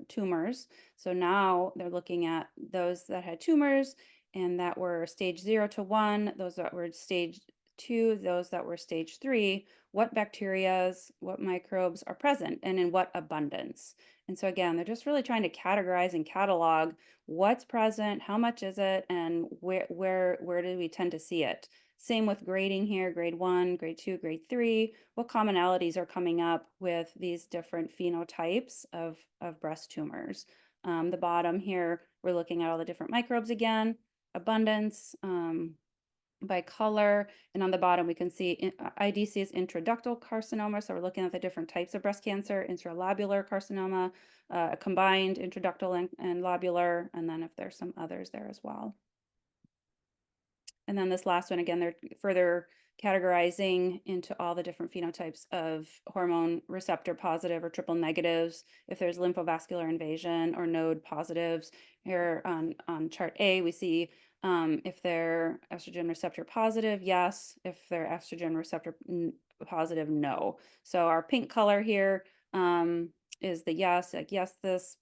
tumors. So now they're looking at those that had tumors and that were stage 0 to 1, those that were stage 2, those that were stage 3, what bacterias, what microbes are present and in what abundance. And so again, they're just really trying to categorize and catalog what's present, how much is it, and where do we tend to see it. Same with grading here, grade 1, grade 2, grade 3. What commonalities are coming up with these different phenotypes of breast tumors? The bottom here, we're looking at all the different microbes again, abundance, by color, and on the bottom we can see IDC is intraductal carcinoma, so we're looking at the different types of breast cancer, intralobular carcinoma, combined intraductal and lobular, and then if there's some others there as well. And then this last one, again, they're further categorizing into all the different phenotypes of hormone receptor positive or triple negatives, if there's lymphovascular invasion or node positives. Here on chart A, we see if they're estrogen receptor positive, yes. If they're estrogen receptor positive, no. So our pink color here is the yes, like yes, this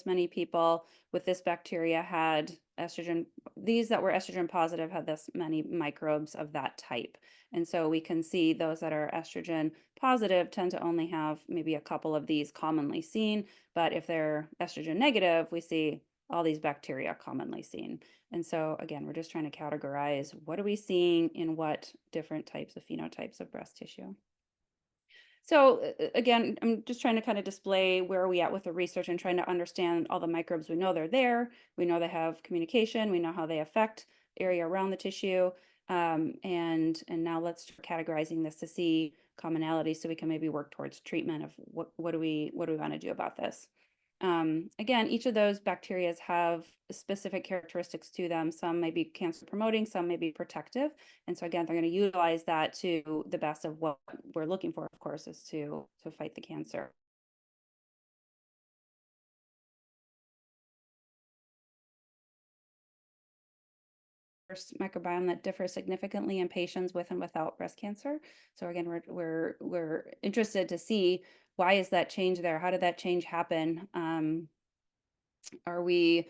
many people with this bacteria had estrogen, these that were estrogen positive had this many microbes of that type. And so we can see those that are estrogen positive tend to only have maybe a couple of these commonly seen, but if they're estrogen negative, we see all these bacteria commonly seen. And so again, we're just trying to categorize what are we seeing in what different types of phenotypes of breast tissue. So again, I'm just trying to kind of display where are we at with the research and trying to understand all the microbes. We know they're there. We know they have communication. We know how they affect the area around the tissue. And now let's start categorizing this to see commonalities so we can maybe work towards treatment of what do we want to do about this. Again, each of those bacteria have specific characteristics to them. Some may be cancer promoting, some may be protective. And so again, they're going to utilize that to the best of what we're looking for, of course, is to fight the cancer. Microbiome that differs significantly in patients with and without breast cancer. So again, we're interested to see why is that change there? How did that change happen? Are we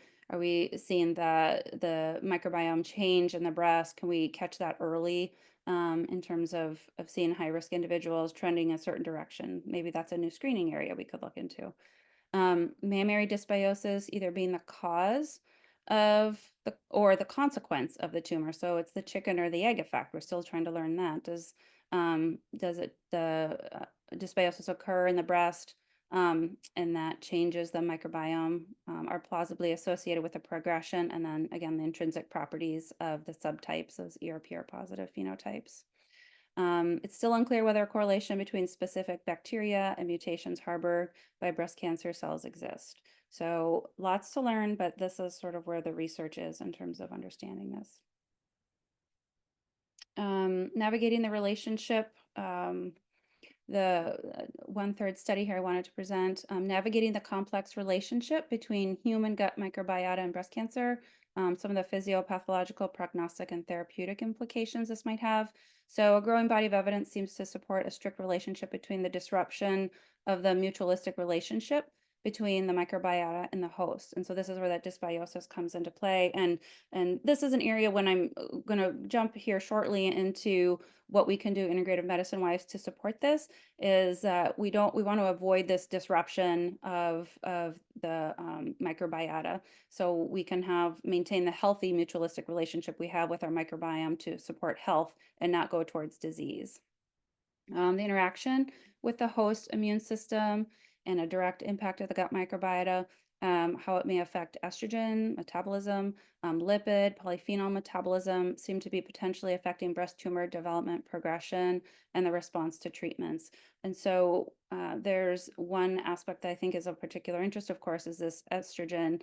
seeing the microbiome change in the breast? Can we catch that early in terms of seeing high risk individuals trending a certain direction? Maybe that's a new screening area we could look into. Mammary dysbiosis either being the cause of or the consequence of the tumor. So it's the chicken or the egg effect. We're still trying to learn that. Does the dysbiosis occur in the breast and that changes the microbiome are plausibly associated with the progression, and then again the intrinsic properties of the subtypes, those ER/PR positive phenotypes. It's still unclear whether a correlation between specific bacteria and mutations harbored by breast cancer cells exist. So lots to learn, but this is sort of where the research is in terms of understanding this. Navigating the relationship, the 1/3 study here I wanted to present, navigating the complex relationship between human gut microbiota and breast cancer, some of the physiopathological, prognostic, and therapeutic implications this might have. So a growing body of evidence seems to support a strict relationship between the disruption of the mutualistic relationship between the microbiota and the host. And so this is where that dysbiosis comes into play. And this is an area when I'm going to jump here shortly into what we can do integrative medicine wise to support this is we want to avoid this disruption of the microbiota, so we can maintain the healthy mutualistic relationship we have with our microbiome to support health and not go towards disease. The interaction with the host immune system and a direct impact of the gut microbiota, how it may affect estrogen metabolism, lipid, polyphenol metabolism seem to be potentially affecting breast tumor development, progression, and the response to treatments. And so there's one aspect that I think is of particular interest, of course, is this estrogen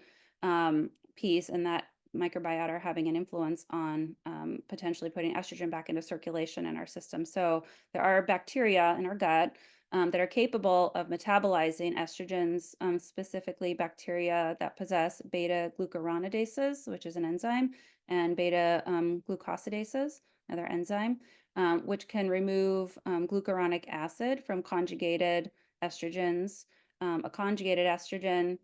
piece, and that microbiota are having an influence on potentially putting estrogen back into circulation in our system. So there are bacteria in our gut that are capable of metabolizing estrogens, specifically bacteria that possess beta glucuronidases, which is an enzyme, and beta glucosidases, another enzyme, which can remove glucuronic acid from conjugated estrogens. A conjugated estrogen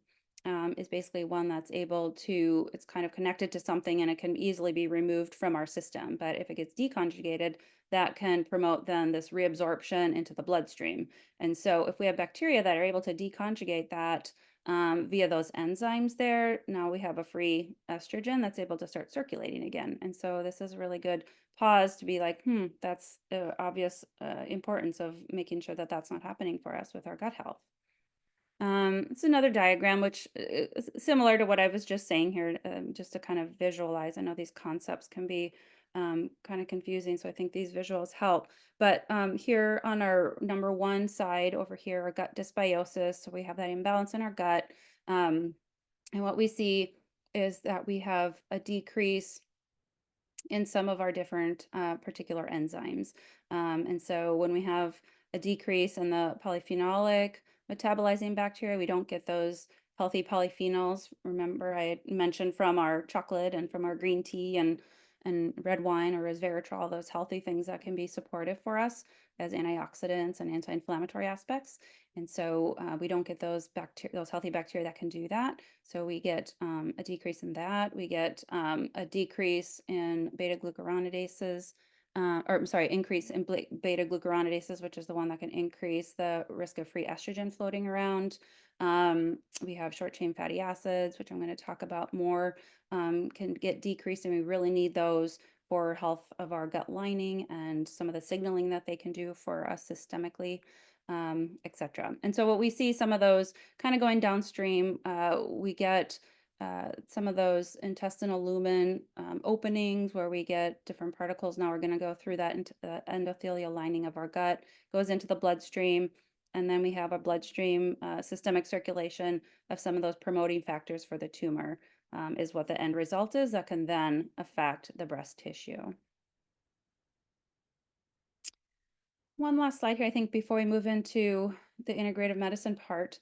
is basically one that's able to, it's kind of connected to something and it can easily be removed from our system. But if it gets deconjugated, that can promote then this reabsorption into the bloodstream. And so if we have bacteria that are able to deconjugate that via those enzymes there, now we have a free estrogen that's able to start circulating again. And so this is a really good pause to be like, that's the obvious importance of making sure that that's not happening for us with our gut health. It's another diagram which is similar to what I was just saying here, just to kind of visualize. I know these concepts can be kind of confusing, so I think these visuals help. But here on our number one side over here, our gut dysbiosis, so we have that imbalance in our gut. And what we see is that we have a decrease in some of our different particular enzymes. And so when we have a decrease in the polyphenolic metabolizing bacteria, we don't get those healthy polyphenols. Remember, I had mentioned from our chocolate and from our green tea and red wine or resveratrol, those healthy things that can be supportive for us as antioxidants and anti-inflammatory aspects. And so we don't get those bacteria, those healthy bacteria that can do that. So we get a decrease in that. We get a decrease in beta glucuronidases, or I'm sorry, increase in beta glucuronidases, which is the one that can increase the risk of free estrogen floating around. We have short chain fatty acids, which I'm going to talk about more, can get decreased, and we really need those for health of our gut lining and some of the signaling that they can do for us systemically, etc. And so what we see, some of those kind of going downstream, we get some of those intestinal lumen openings where we get different particles. Now we're going to go through that into the endothelial lining of our gut, goes into the bloodstream, and then we have a bloodstream systemic circulation of some of those promoting factors for the tumor, is what the end result is that can then affect the breast tissue. One last slide here, I think, before we move into the integrative medicine part.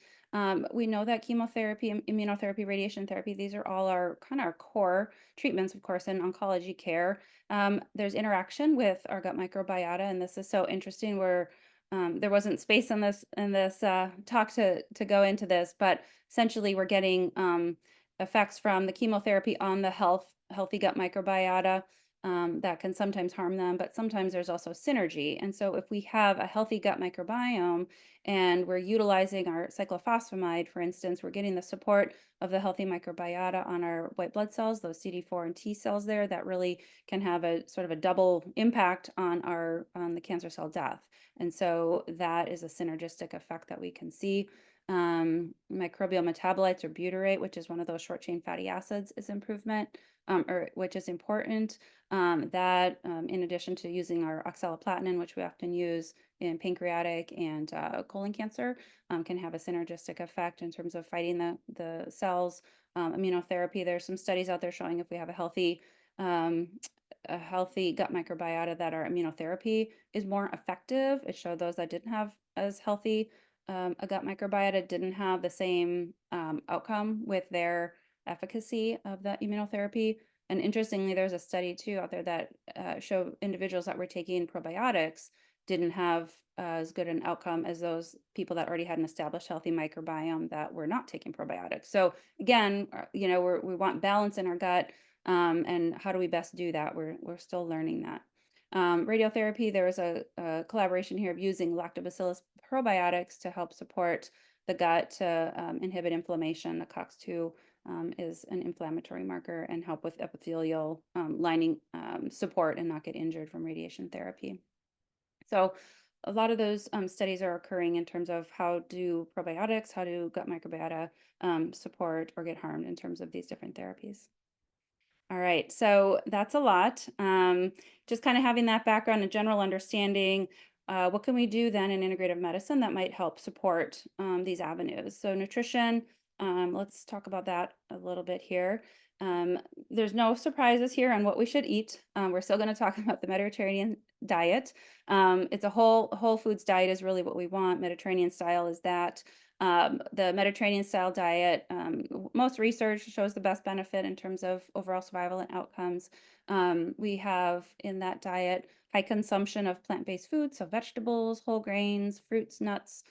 We know that chemotherapy, immunotherapy, radiation therapy, these are all our kind of our core treatments, of course, in oncology care. There's interaction with our gut microbiota, and this is so interesting where there wasn't space in this talk to go into this, but essentially we're getting effects from the chemotherapy on the healthy gut microbiota that can sometimes harm them, but sometimes there's also synergy. And so if we have a healthy gut microbiome and we're utilizing our cyclophosphamide, for instance, we're getting the support of the healthy microbiota on our white blood cells, those CD4 and T cells there, that really can have a sort of a double impact on the cancer cell death. And so that is a synergistic effect that we can see. Microbial metabolites or butyrate, which is one of those short chain fatty acids, is improvement, or which is important. That in addition to using our oxaliplatin, which we often use in pancreatic and colon cancer, can have a synergistic effect in terms of fighting the cells. Immunotherapy, there's some studies out there showing if we have a healthy gut microbiota that our immunotherapy is more effective. It showed those that didn't have as healthy a gut microbiota didn't have the same outcome with their efficacy of the immunotherapy. And interestingly, there's a study too out there that showed individuals that were taking probiotics didn't have as good an outcome as those people that already had an established healthy microbiome that were not taking probiotics. So again, we want balance in our gut, and how do we best do that? We're still learning that. Radiotherapy, there was a collaboration here of using lactobacillus probiotics to help support the gut to inhibit inflammation. The COX-2 is an inflammatory marker and help with epithelial lining support and not get injured from radiation therapy. So a lot of those studies are occurring in terms of how do gut microbiota support or get harmed in terms of these different therapies. All right, so that's a lot. Just kind of having that background and general understanding, what can we do then in integrative medicine that might help support these avenues? So nutrition, let's talk about that a little bit here. There's no surprises here on what we should eat. We're still going to talk about the Mediterranean diet. It's a whole foods diet is really what we want. Mediterranean style is that. The Mediterranean style diet, most research shows the best benefit in terms of overall survival and outcomes. We have in that diet high consumption of plant-based foods, so vegetables, whole grains, fruits, nuts,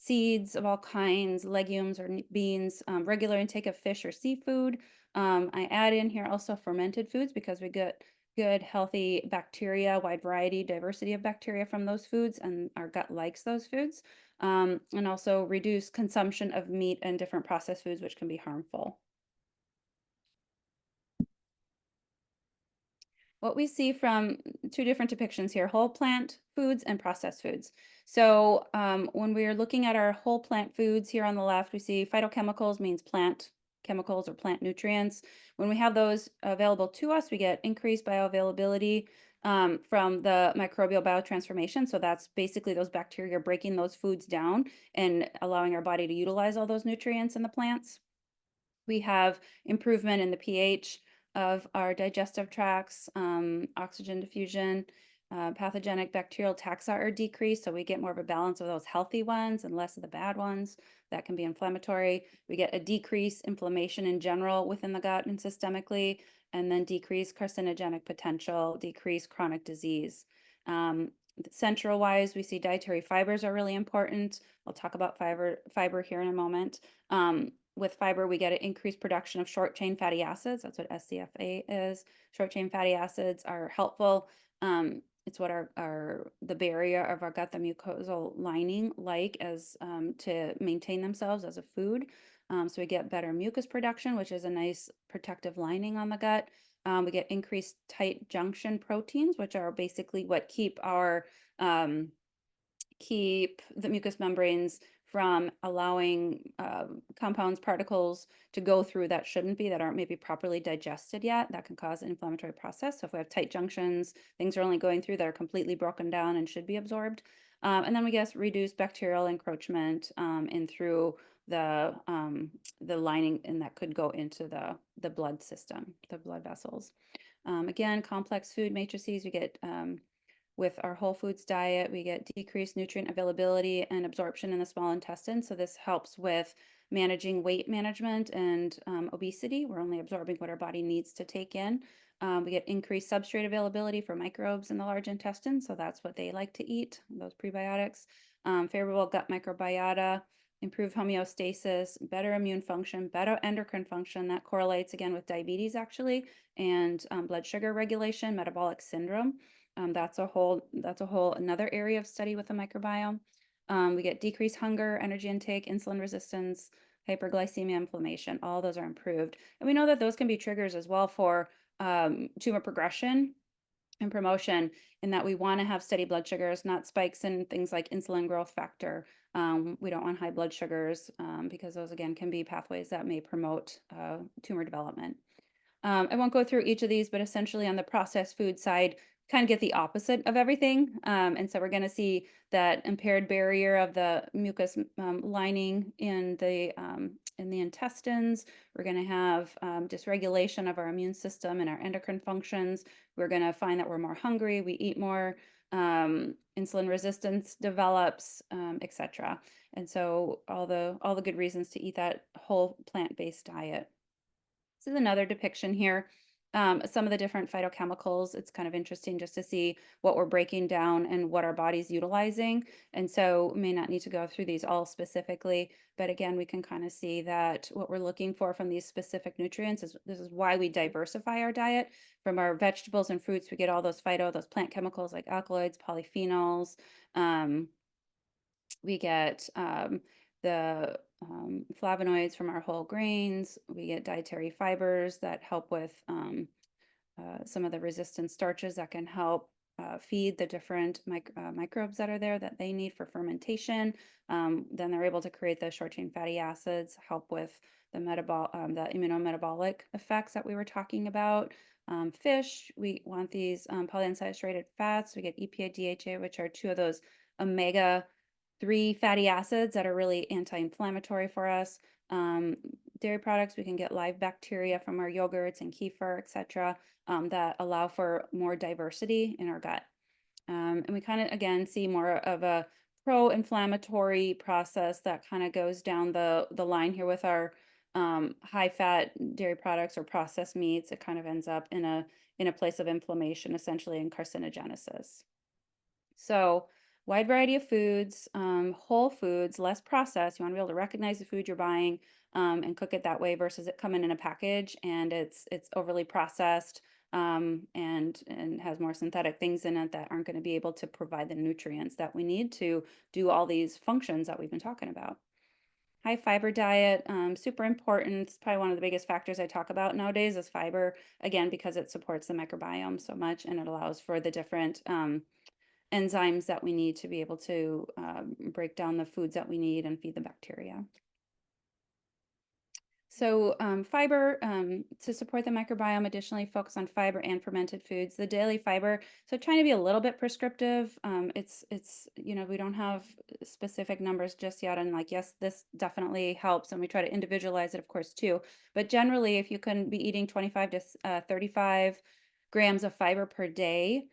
seeds of all kinds, legumes or beans, regular intake of fish or seafood. I add in here also fermented foods because we get good, healthy bacteria, wide variety, diversity of bacteria from those foods, and our gut likes those foods. And also reduce consumption of meat and different processed foods, which can be harmful. What we see from two different depictions here, whole plant foods and processed foods. So when we are looking at our whole plant foods here on the left, we see phytochemicals means plant chemicals or plant nutrients. When we have those available to us, we get increased bioavailability from the microbial biotransformation. So that's basically those bacteria breaking those foods down and allowing our body to utilize all those nutrients in the plants. We have improvement in the pH of our digestive tracts, oxygen diffusion, pathogenic bacterial taxa are decreased, so we get more of a balance of those healthy ones and less of the bad ones that can be inflammatory. We get a decreased inflammation in general within the gut and systemically, and then decreased carcinogenic potential, decreased chronic disease. Central wise, we see dietary fibers are really important. I'll talk about fiber here in a moment. With fiber, we get an increased production of short chain fatty acids. That's what SCFA is. Short chain fatty acids are helpful. It's what the barrier of our gut, the mucosal lining, like as to maintain themselves as a food. So we get better mucus production, which is a nice protective lining on the gut. We get increased tight junction proteins, which are basically what keep the mucous membranes from allowing compounds, particles to go through that shouldn't be, that aren't maybe properly digested yet. That can cause an inflammatory process. So if we have tight junctions, things are only going through that are completely broken down and should be absorbed. And then we guess reduce bacterial encroachment in through the lining, and that could go into the blood system, the blood vessels. Again, complex food matrices, we get with our whole foods diet, we get decreased nutrient availability and absorption in the small intestine. So this helps with managing weight management and obesity. We're only absorbing what our body needs to take in. We get increased substrate availability for microbes in the large intestine. So that's what they like to eat, those prebiotics. Favorable gut microbiota, improved homeostasis, better immune function, better endocrine function. That correlates again with diabetes actually, and blood sugar regulation, metabolic syndrome. That's a whole another area of study with the microbiome. We get decreased hunger, energy intake, insulin resistance, hyperglycemia, inflammation. All those are improved. And we know that those can be triggers as well for tumor progression and promotion, in that we want to have steady blood sugars, not spikes in things like insulin growth factor. We don't want high blood sugars because those, again, can be pathways that may promote tumor development. I won't go through each of these, but essentially on the processed food side, kind of get the opposite of everything. And so we're going to see that impaired barrier of the mucus lining in the intestines. We're going to have dysregulation of our immune system and our endocrine functions. We're going to find that we're more hungry, we eat more, insulin resistance develops, etc. And so all the good reasons to eat that whole plant-based diet. This is another depiction here. Some of the different phytochemicals. It's kind of interesting just to see what we're breaking down and what our body's utilizing. And so we may not need to go through these all specifically, but again, we can kind of see that what we're looking for from these specific nutrients is, this is why we diversify our diet. From our vegetables and fruits, we get all those those plant chemicals like alkaloids, polyphenols. We get the flavonoids from our whole grains. We get dietary fibers that help with some of the resistant starches that can help feed the different microbes that are there that they need for fermentation. Then they're able to create the short chain fatty acids, help with the immunometabolic effects that we were talking about. Fish, we want these polyunsaturated fats. We get EPA, DHA, which are two of those omega-3 fatty acids that are really anti-inflammatory for us. Dairy products, we can get live bacteria from our yogurts and kefir, etc., that allow for more diversity in our gut. And we kind of, again, see more of a pro-inflammatory process that kind of goes down the line here with our high-fat dairy products or processed meats. It kind of ends up in a place of inflammation, essentially, and carcinogenesis. So wide variety of foods, whole foods, less processed. You want to be able to recognize the food you're buying and cook it that way versus it coming in a package and it's overly processed and has more synthetic things in it that aren't going to be able to provide the nutrients that we need to do all these functions that we've been talking about. High fiber diet, super important. It's probably one of the biggest factors I talk about nowadays is fiber, again, because it supports the microbiome so much and it allows for the different enzymes that we need to be able to break down the foods that we need and feed the bacteria. So fiber to support the microbiome, additionally focus on fiber and fermented foods. The daily fiber, so trying to be a little bit prescriptive. We don't have specific numbers just yet. And like, yes, this definitely helps. And we try to individualize it, of course, too. But generally, if you can be eating 25 to 35 grams of fiber per day,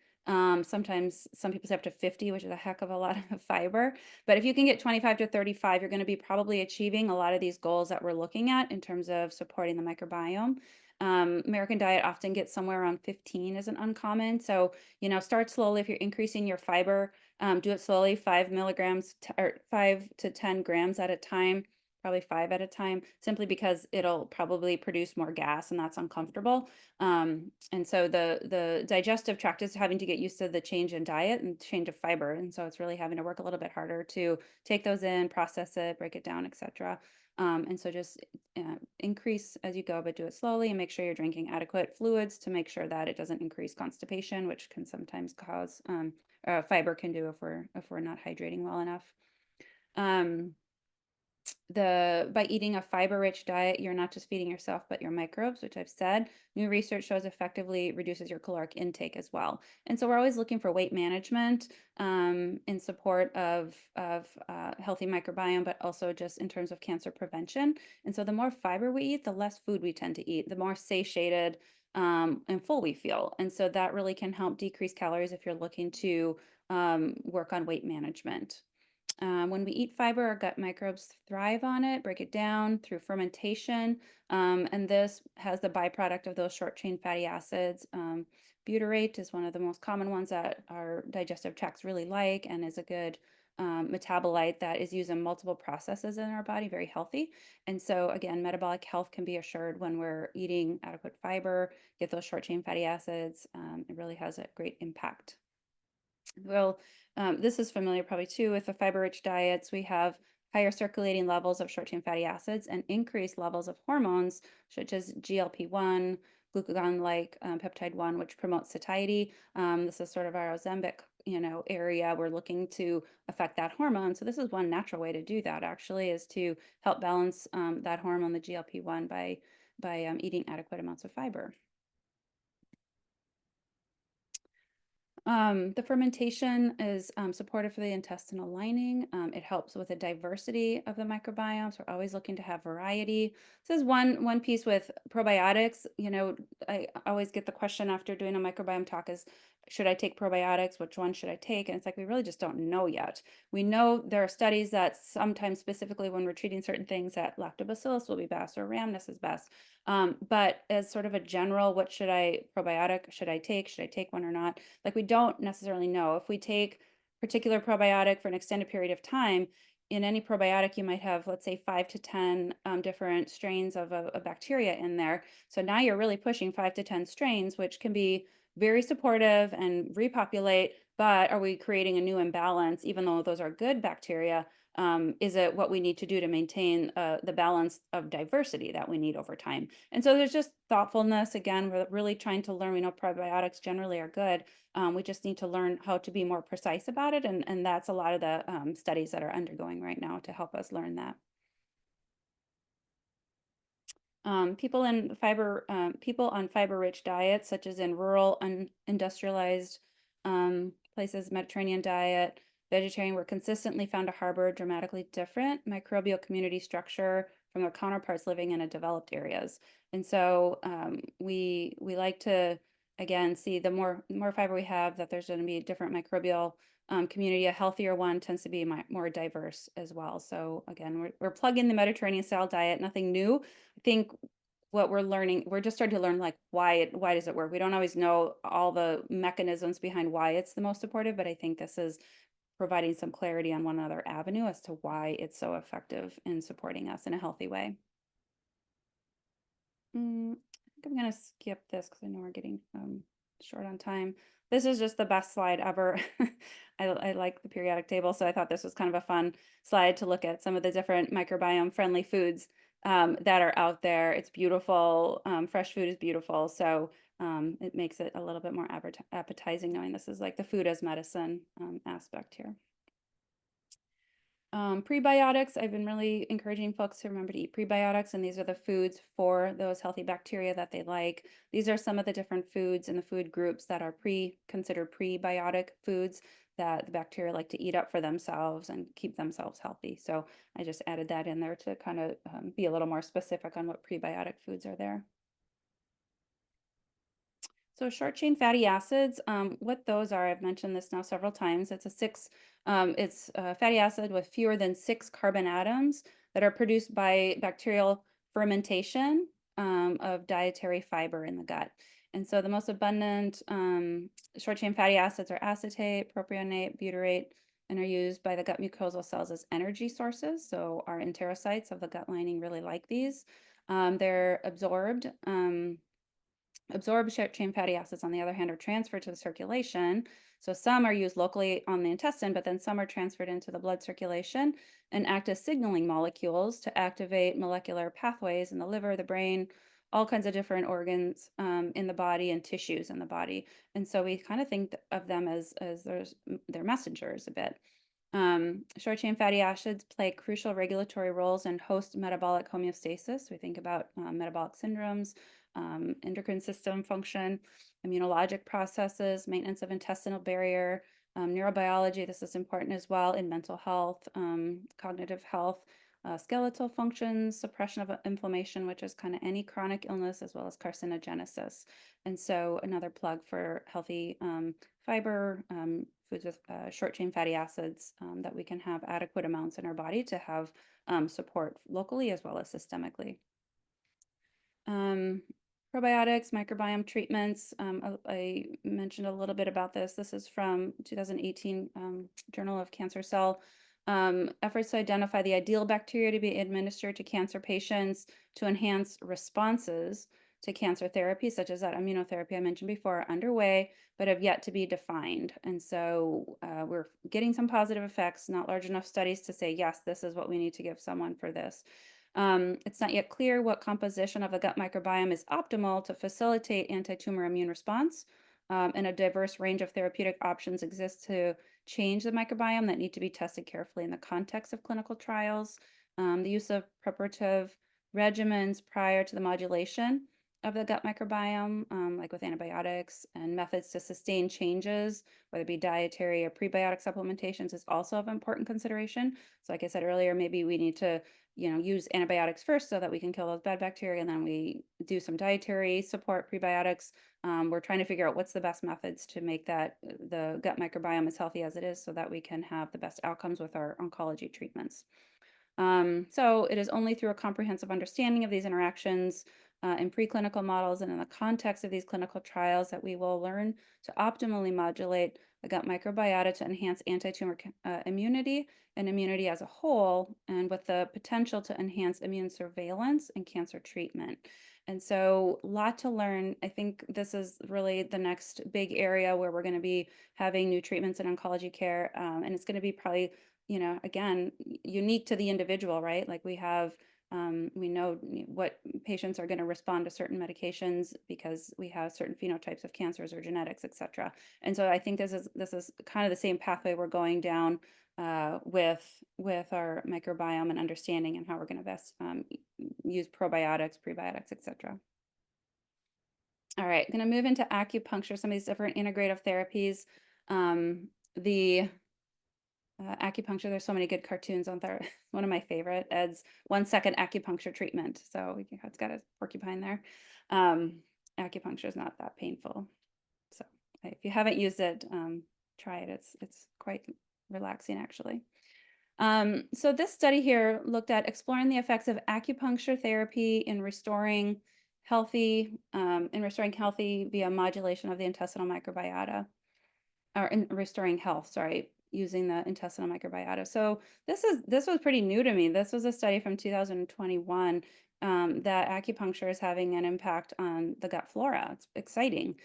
sometimes some people say up to 50, which is a heck of a lot of fiber. But if you can get 25 to 35, you're going to be probably achieving a lot of these goals that we're looking at in terms of supporting the microbiome. American diet often gets somewhere around 15 isn't uncommon. So, start slowly. If you're increasing your fiber, do it slowly, 5 milligrams or 5 to 10 grams at a time, probably 5 at a time, simply because it'll probably produce more gas and that's uncomfortable. And so the digestive tract is having to get used to the change in diet and change of fiber. And so it's really having to work a little bit harder to take those in, process it, break it down, etc. And so just increase as you go, but do it slowly and make sure you're drinking adequate fluids to make sure that it doesn't increase constipation, which can sometimes cause fiber can do if we're not hydrating well enough. By eating a fiber-rich diet, you're not just feeding yourself, but your microbes, which I've said. New research shows effectively reduces your caloric intake as well. And so we're always looking for weight management in support of healthy microbiome, but also just in terms of cancer prevention. And so the more fiber we eat, the less food we tend to eat, the more satiated and full we feel. And so that really can help decrease calories if you're looking to work on weight management. When we eat fiber, our gut microbes thrive on it, break it down through fermentation, and this has the byproduct of those short chain fatty acids. Butyrate is one of the most common ones that our digestive tracts really like and is a good metabolite that is used in multiple processes in our body, very healthy. And so again, metabolic health can be assured when we're eating adequate fiber, get those short chain fatty acids. It really has a great impact. Well, this is familiar probably too with the fiber-rich diets. We have higher circulating levels of short-chain fatty acids and increased levels of hormones such as GLP-1, glucagon-like peptide 1, which promotes satiety. This is sort of our Ozempic, area. We're looking to affect that hormone. So this is one natural way to do that actually is to help balance that hormone, the GLP-1, by eating adequate amounts of fiber. The fermentation is supportive for the intestinal lining. It helps with the diversity of the microbiome. So we're always looking to have variety. This is one piece with probiotics. I always get the question after doing a microbiome talk is, should I take probiotics? Which one should I take? And it's like, we really just don't know yet. We know there are studies that sometimes specifically when we're treating certain things that lactobacillus will be best or rhamnus is best. But as sort of a general, probiotic should I take? Should I take one or not? Like we don't necessarily know. If we take particular probiotic for an extended period of time, in any probiotic, you might have, let's say, 5 to 10 different strains of a bacteria in there. So now you're really pushing 5 to 10 strains, which can be very supportive and repopulate, but are we creating a new imbalance, even though those are good bacteria? Is it what we need to do to maintain the balance of diversity that we need over time? And so there's just thoughtfulness. Again, we're really trying to learn. We know probiotics generally are good. We just need to learn how to be more precise about it. And that's a lot of the studies that are undergoing right now to help us learn that. People on fiber-rich diets, such as in rural, industrialized places, Mediterranean diet, vegetarian, were consistently found to harbor dramatically different microbial community structure from their counterparts living in developed areas. And so we like to again see the more fiber we have, that there's going to be a different microbial community. A healthier one tends to be more diverse as well. So again, we're plugging the Mediterranean style diet, nothing new. I think what we're learning, we're just starting to learn like why does it work? We don't always know all the mechanisms behind why it's the most supportive, but I think this is providing some clarity on one other avenue as to why it's so effective in supporting us in a healthy way. I think I'm going to skip this because I know we're getting short on time. This is just the best slide ever. I like the periodic table, so I thought this was kind of a fun slide to look at some of the different microbiome friendly foods that are out there. It's beautiful. Fresh food is beautiful, so it makes it a little bit more appetizing knowing this is like the food as medicine aspect here. Prebiotics, I've been really encouraging folks to remember to eat prebiotics, and these are the foods for those healthy bacteria that they like. These are some of the different foods in the food groups that are considered prebiotic foods that the bacteria like to eat up for themselves and keep themselves healthy. So I just added that in there to kind of be a little more specific on what prebiotic foods are there. So short chain fatty acids, what those are, I've mentioned this now several times. It's a fatty acid with fewer than 6 carbon atoms that are produced by bacterial fermentation of dietary fiber in the gut. And so the most abundant short chain fatty acids are acetate, propionate, butyrate, and are used by the gut mucosal cells as energy sources. So our enterocytes of the gut lining really like these. They're absorbed. Absorbed short chain fatty acids, on the other hand, are transferred to the circulation. So some are used locally on the intestine, but then some are transferred into the blood circulation and act as signaling molecules to activate molecular pathways in the liver, the brain, all kinds of different organs in the body and tissues in the body. And so we kind of think of them as they're messengers a bit. Short chain fatty acids play crucial regulatory roles in host metabolic homeostasis. We think about metabolic syndromes, endocrine system function, immunologic processes, maintenance of intestinal barrier, neurobiology. This is important as well in mental health, cognitive health, skeletal functions, suppression of inflammation, which is kind of any chronic illness, as well as carcinogenesis. And so another plug for healthy fiber, foods with short chain fatty acids that we can have adequate amounts in our body to have support locally as well as systemically. Probiotics, microbiome treatments. I mentioned a little bit about this. This is from 2018 Journal of Cancer Cell. Efforts to identify the ideal bacteria to be administered to cancer patients to enhance responses to cancer therapy, such as that immunotherapy I mentioned before, are underway, but have yet to be defined. And so we're getting some positive effects, not large enough studies to say, yes, this is what we need to give someone for this. It's not yet clear what composition of the gut microbiome is optimal to facilitate anti-tumor immune response, and a diverse range of therapeutic options exist to change the microbiome that need to be tested carefully in the context of clinical trials. The use of preparative regimens prior to the modulation of the gut microbiome, like with antibiotics, and methods to sustain changes, whether it be dietary or prebiotic supplementations, is also of important consideration. So like I said earlier, maybe we need to use antibiotics first so that we can kill those bad bacteria, and then we do some dietary support prebiotics. We're trying to figure out what's the best methods to make the gut microbiome as healthy as it is so that we can have the best outcomes with our oncology treatments. So it is only through a comprehensive understanding of these interactions in preclinical models and in the context of these clinical trials that we will learn to optimally modulate the gut microbiota to enhance anti-tumor immunity and immunity as a whole, and with the potential to enhance immune surveillance and cancer treatment. And so a lot to learn. I think this is really the next big area where we're going to be having new treatments in oncology care. And it's going to be probably, again, unique to the individual, right? Like we know what patients are going to respond to certain medications because we have certain phenotypes of cancers or genetics, et cetera. And so I think this is kind of the same pathway we're going down with our microbiome and understanding and how we're going to best use probiotics, prebiotics, et cetera. All right, going to move into acupuncture, some of these different integrative therapies. The acupuncture, there's so many good cartoons on there. One of my favorite, Ed's 1 second acupuncture treatment. So it's got a porcupine there. Acupuncture is not that painful. So if you haven't used it, try it. It's quite relaxing, actually. So this study here looked at exploring the effects of acupuncture therapy in restoring healthy via modulation of the intestinal microbiota, or in restoring health, sorry. using the intestinal microbiota. So this was pretty new to me. This was a study from 2021 that acupuncture is having an impact on the gut flora. It's exciting.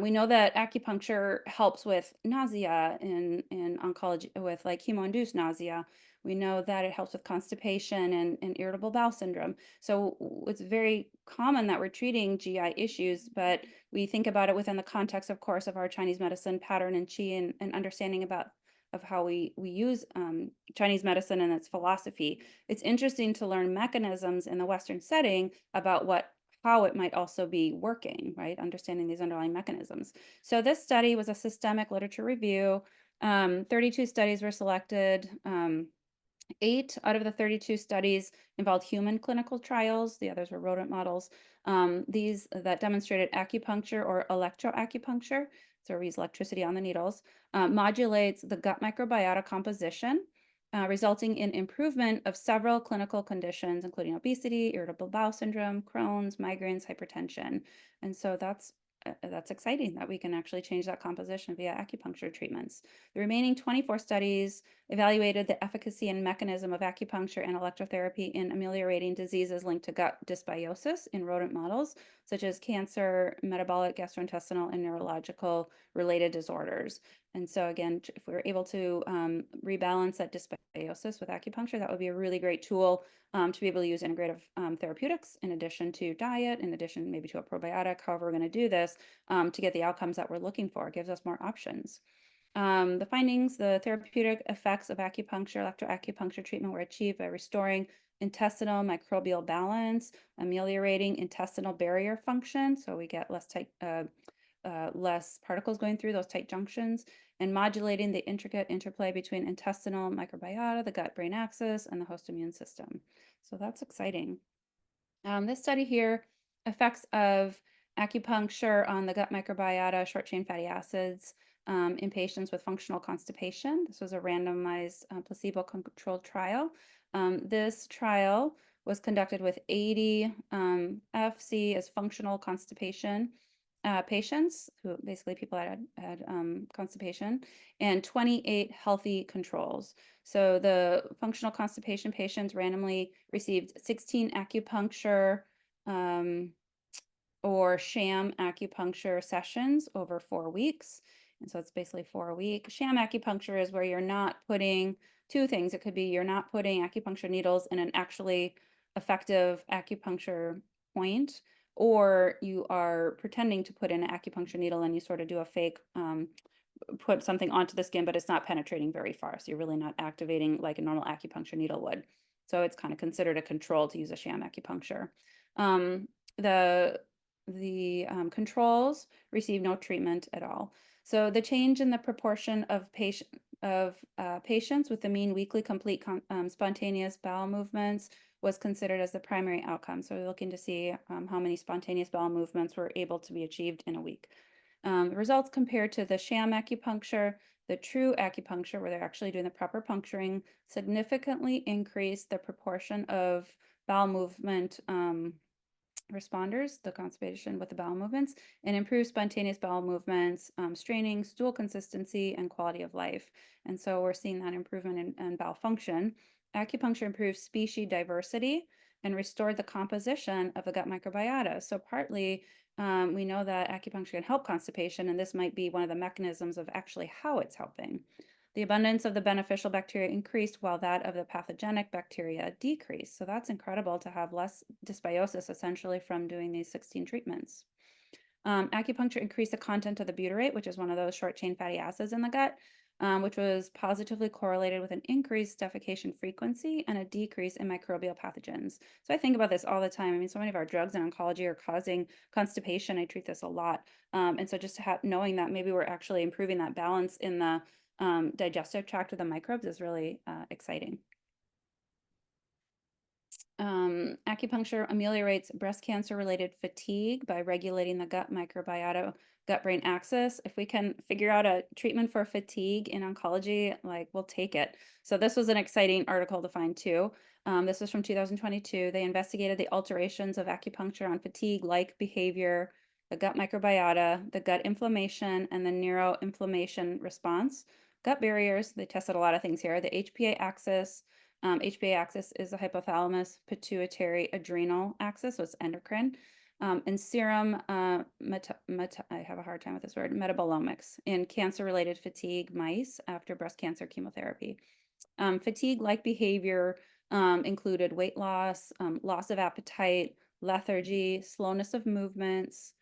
We know that acupuncture helps with nausea in oncology, with like chemo-induced nausea. We know that it helps with constipation and irritable bowel syndrome. So it's very common that we're treating GI issues, but we think about it within the context, of course, of our Chinese medicine pattern and qi and understanding about of how we use Chinese medicine and its philosophy. It's interesting to learn mechanisms in the Western setting about how it might also be working, right? Understanding these underlying mechanisms. So this study was a systemic literature review. 32 studies were selected. 8 out of the 32 studies involved human clinical trials. The others were rodent models. These that demonstrated acupuncture or electroacupuncture, so we use electricity on the needles, modulates the gut microbiota composition, resulting in improvement of several clinical conditions, including obesity, irritable bowel syndrome, Crohn's, migraines, hypertension. And so that's exciting that we can actually change that composition via acupuncture treatments. The remaining 24 studies evaluated the efficacy and mechanism of acupuncture and electrotherapy in ameliorating diseases linked to gut dysbiosis in rodent models, such as cancer, metabolic, gastrointestinal, and neurological related disorders. And so again, if we were able to rebalance that dysbiosis with acupuncture, that would be a really great tool to be able to use integrative therapeutics in addition to diet, in addition maybe to a probiotic, however we're going to do this to get the outcomes that we're looking for. It gives us more options. The findings, the therapeutic effects of acupuncture, electroacupuncture treatment were achieved by restoring intestinal microbial balance, ameliorating intestinal barrier function, so we get less particles going through those tight junctions, and modulating the intricate interplay between intestinal microbiota, the gut-brain axis, and the host immune system. So that's exciting. This study here, effects of acupuncture on the gut microbiota, short-chain fatty acids in patients with functional constipation. This was a randomized placebo-controlled trial. This trial was conducted with 80 FC as functional constipation patients, who basically people had constipation, and 28 healthy controls. So the functional constipation patients randomly received 16 acupuncture or sham acupuncture sessions over 4 weeks. And so it's basically 4 a week. Sham acupuncture is where you're not putting two things. It could be you're not putting acupuncture needles in an actually effective acupuncture point, or you are pretending to put in an acupuncture needle and you sort of do a fake put something onto the skin, but it's not penetrating very far. So you're really not activating like a normal acupuncture needle would. So it's kind of considered a control to use a sham acupuncture. The controls receive no treatment at all. So the change in the proportion of patients with the mean weekly complete spontaneous bowel movements was considered as the primary outcome. So we're looking to see how many spontaneous bowel movements were able to be achieved in a week. The results compared to the sham acupuncture, the true acupuncture, where they're actually doing the proper puncturing, significantly increased the proportion of bowel movement responders, the constipation with the bowel movements, and improved spontaneous bowel movements, straining, stool consistency, and quality of life. And so we're seeing that improvement in bowel function. Acupuncture improved species diversity and restored the composition of the gut microbiota. So partly, we know that acupuncture can help constipation, and this might be one of the mechanisms of actually how it's helping. The abundance of the beneficial bacteria increased while that of the pathogenic bacteria decreased. So that's incredible to have less dysbiosis essentially from doing these 16 treatments. Acupuncture increased the content of the butyrate, which is one of those short chain fatty acids in the gut, which was positively correlated with an increased defecation frequency and a decrease in microbial pathogens. So I think about this all the time. I mean, so many of our drugs in oncology are causing constipation. I treat this a lot. And so just knowing that maybe we're actually improving that balance in the digestive tract of the microbes is really exciting. Acupuncture ameliorates breast cancer related fatigue by regulating the gut microbiota, gut brain axis. If we can figure out a treatment for fatigue in oncology, like we'll take it. So this was an exciting article to find too. This was from 2022. They investigated the alterations of acupuncture on fatigue-like behavior, the gut microbiota, the gut inflammation, and the neuroinflammation response gut barriers. They tested a lot of things here. The HPA axis. HPA axis is the hypothalamus, pituitary, adrenal axis, so it's endocrine. And serum, I have a hard time with this word, metabolomics in cancer-related fatigue mice after breast cancer chemotherapy. Fatigue-like behavior included weight loss, loss of appetite, lethargy, slowness of movements,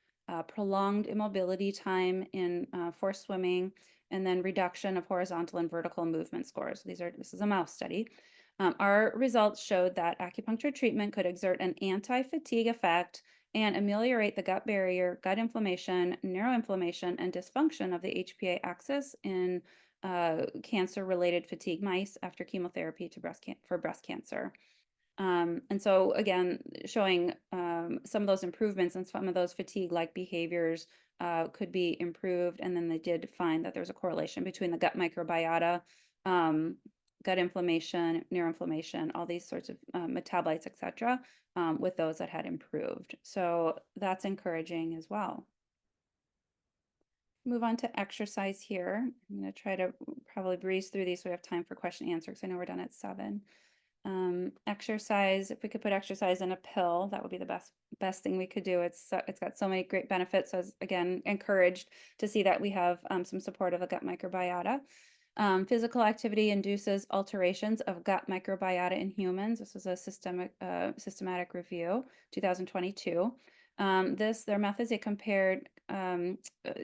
prolonged immobility time in forced swimming, and then reduction of horizontal and vertical movement scores. This is a mouse study. Our results showed that acupuncture treatment could exert an anti-fatigue effect and ameliorate the gut barrier, gut inflammation, neuroinflammation, and dysfunction of the HPA axis in cancer-related fatigue mice after chemotherapy for breast cancer. And so again, showing some of those improvements and some of those fatigue-like behaviors could be improved. And then they did find that there's a correlation between the gut microbiota, gut inflammation, neuroinflammation, all these sorts of metabolites, et cetera, with those that had improved. So that's encouraging as well. Move on to exercise here. I'm going to try to probably breeze through these so we have time for question and answer because I know we're done at 7. Exercise, if we could put exercise in a pill, that would be the best thing we could do. It's got so many great benefits. So I was, again, encouraged to see that we have some support of the gut microbiota. Physical activity induces alterations of gut microbiota in humans. This was a systematic review, 2022. Their methods, they compared,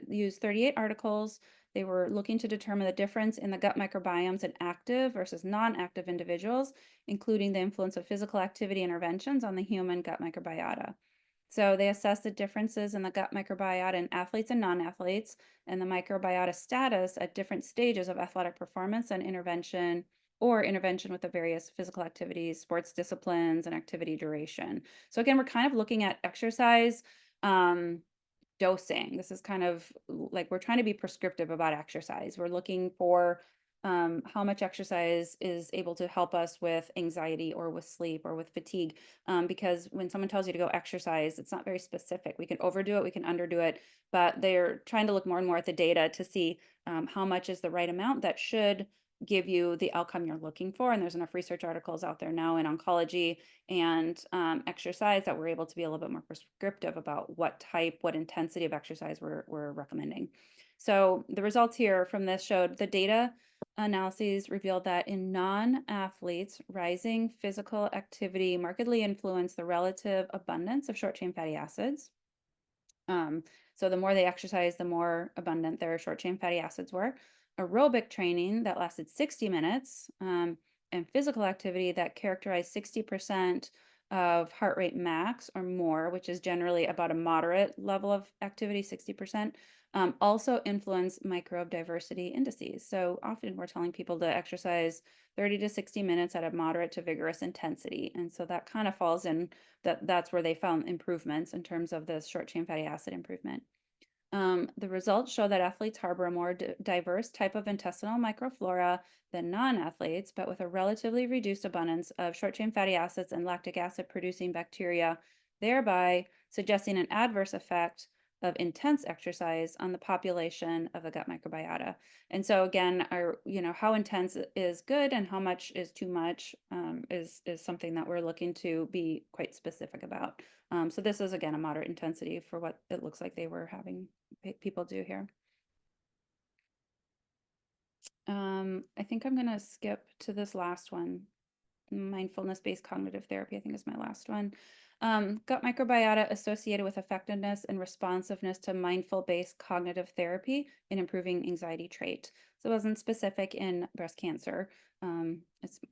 used 38 articles. They were looking to determine the difference in the gut microbiomes in active versus non-active individuals, including the influence of physical activity interventions on the human gut microbiota. So they assessed the differences in the gut microbiota in athletes and non-athletes and the microbiota status at different stages of athletic performance and intervention with the various physical activities, sports disciplines, and activity duration. So again, we're kind of looking at exercise dosing. This is kind of like we're trying to be prescriptive about exercise. We're looking for how much exercise is able to help us with anxiety or with sleep or with fatigue. Because when someone tells you to go exercise, it's not very specific. We can overdo it, we can underdo it, but they're trying to look more and more at the data to see how much is the right amount that should give you the outcome you're looking for. And there's enough research articles out there now in oncology and exercise that we're able to be a little bit more prescriptive about what intensity of exercise we're recommending. So the results here from this showed the data analyses revealed that in non-athletes, rising physical activity markedly influenced the relative abundance of short-chain fatty acids. So the more they exercised, the more abundant their short-chain fatty acids were. Aerobic training that lasted 60 minutes and physical activity that characterized 60% of heart rate max or more, which is generally about a moderate level of activity, 60%, also influence microbe diversity indices. So often we're telling people to exercise 30 to 60 minutes at a moderate to vigorous intensity. And so that kind of falls in that's where they found improvements in terms of the short chain fatty acid improvement. The results show that athletes harbor a more diverse type of intestinal microflora than non-athletes, but with a relatively reduced abundance of short-chain fatty acids and lactic acid producing bacteria, thereby suggesting an adverse effect of intense exercise on the population of the gut microbiota. And so again, how intense is good and how much is too much is something that we're looking to be quite specific about. So this is, again, a moderate intensity for what it looks like they were having people do here. I think I'm going to skip to this last one. Mindfulness-based cognitive therapy, I think is my last one. Gut microbiota associated with effectiveness and responsiveness to mindful-based cognitive therapy in improving anxiety trait. So it wasn't specific in breast cancer.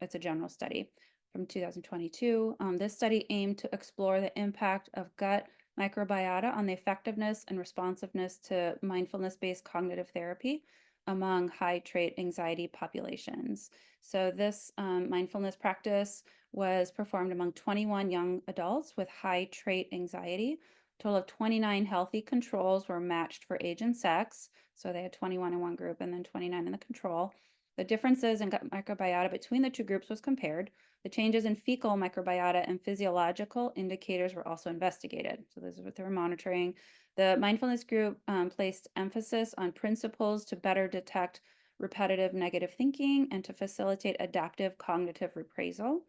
It's a general study from 2022. This study aimed to explore the impact of gut microbiota on the effectiveness and responsiveness to mindfulness-based cognitive therapy among high trait anxiety populations. So this mindfulness practice was performed among 21 young adults with high trait anxiety. A total of 29 healthy controls were matched for age and sex. So they had 21 in one group and then 29 in the control. The differences in gut microbiota between the two groups was compared. The changes in fecal microbiota and physiological indicators were also investigated. So this is what they were monitoring. The mindfulness group placed emphasis on principles to better detect repetitive negative thinking and to facilitate adaptive cognitive reappraisal.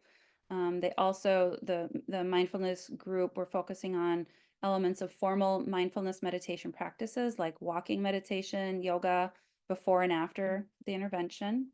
They also, the mindfulness group were focusing on elements of formal mindfulness meditation practices like walking meditation, yoga, before and after the intervention.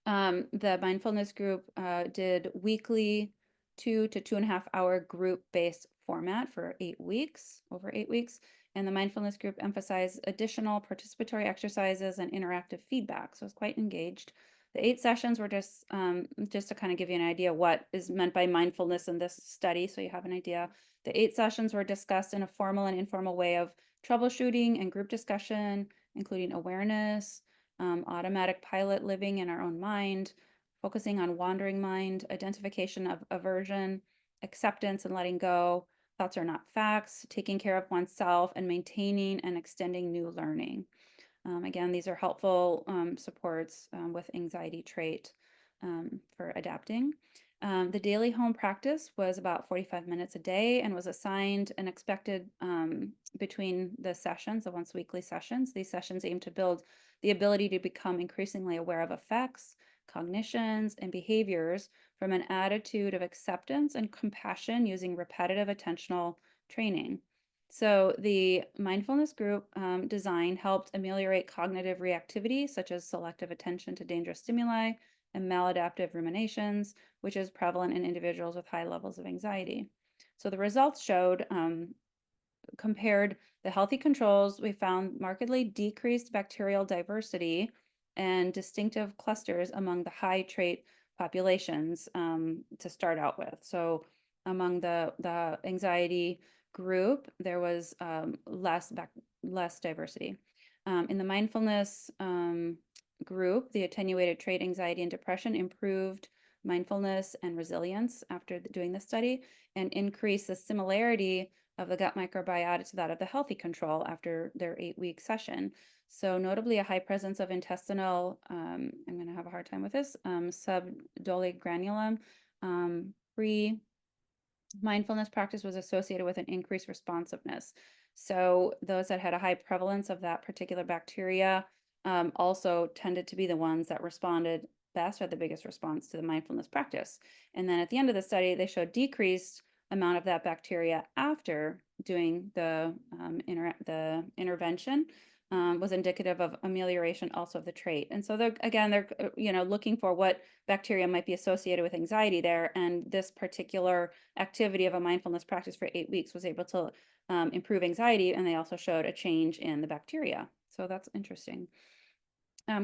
The mindfulness group did weekly 2 to 2.5 hour group-based format for 8 weeks, over 8 weeks. And the mindfulness group emphasized additional participatory exercises and interactive feedback. So it's quite engaged. The 8 sessions were just to kind of give you an idea what is meant by mindfulness in this study, so you have an idea. The 8 sessions were discussed in a formal and informal way of troubleshooting and group discussion, including awareness, automatic pilot living in our own mind, focusing on wandering mind, identification of aversion, acceptance and letting go, thoughts are not facts, taking care of oneself, and maintaining and extending new learning. Again, these are helpful supports with anxiety trait for adapting. The daily home practice was about 45 minutes a day and was assigned and expected between the sessions, the once weekly sessions. These sessions aim to build the ability to become increasingly aware of effects, cognitions, and behaviors from an attitude of acceptance and compassion using repetitive attentional training. So the mindfulness group design helped ameliorate cognitive reactivity, such as selective attention to dangerous stimuli and maladaptive ruminations, which is prevalent in individuals with high levels of anxiety. So the results showed, compared the healthy controls, we found markedly decreased bacterial diversity and distinctive clusters among the high trait populations to start out with. So among the anxiety group, there was less diversity. In the mindfulness group, the attenuated trait anxiety and depression improved mindfulness and resilience after doing the study and increased the similarity of the gut microbiota to that of the healthy control after their 8-week session. So notably a high presence of intestinal, I'm going to have a hard time with this, subdolic granulum mindfulness practice was associated with an increased responsiveness. So those that had a high prevalence of that particular bacteria also tended to be the ones that responded best or the biggest response to the mindfulness practice. And then at the end of the study, they showed decreased amount of that bacteria after doing the intervention. Was indicative of amelioration also of the trait. And so they're looking for what bacteria might be associated with anxiety there. And this particular activity of a mindfulness practice for 8 weeks was able to improve anxiety. And they also showed a change in the bacteria. So that's interesting.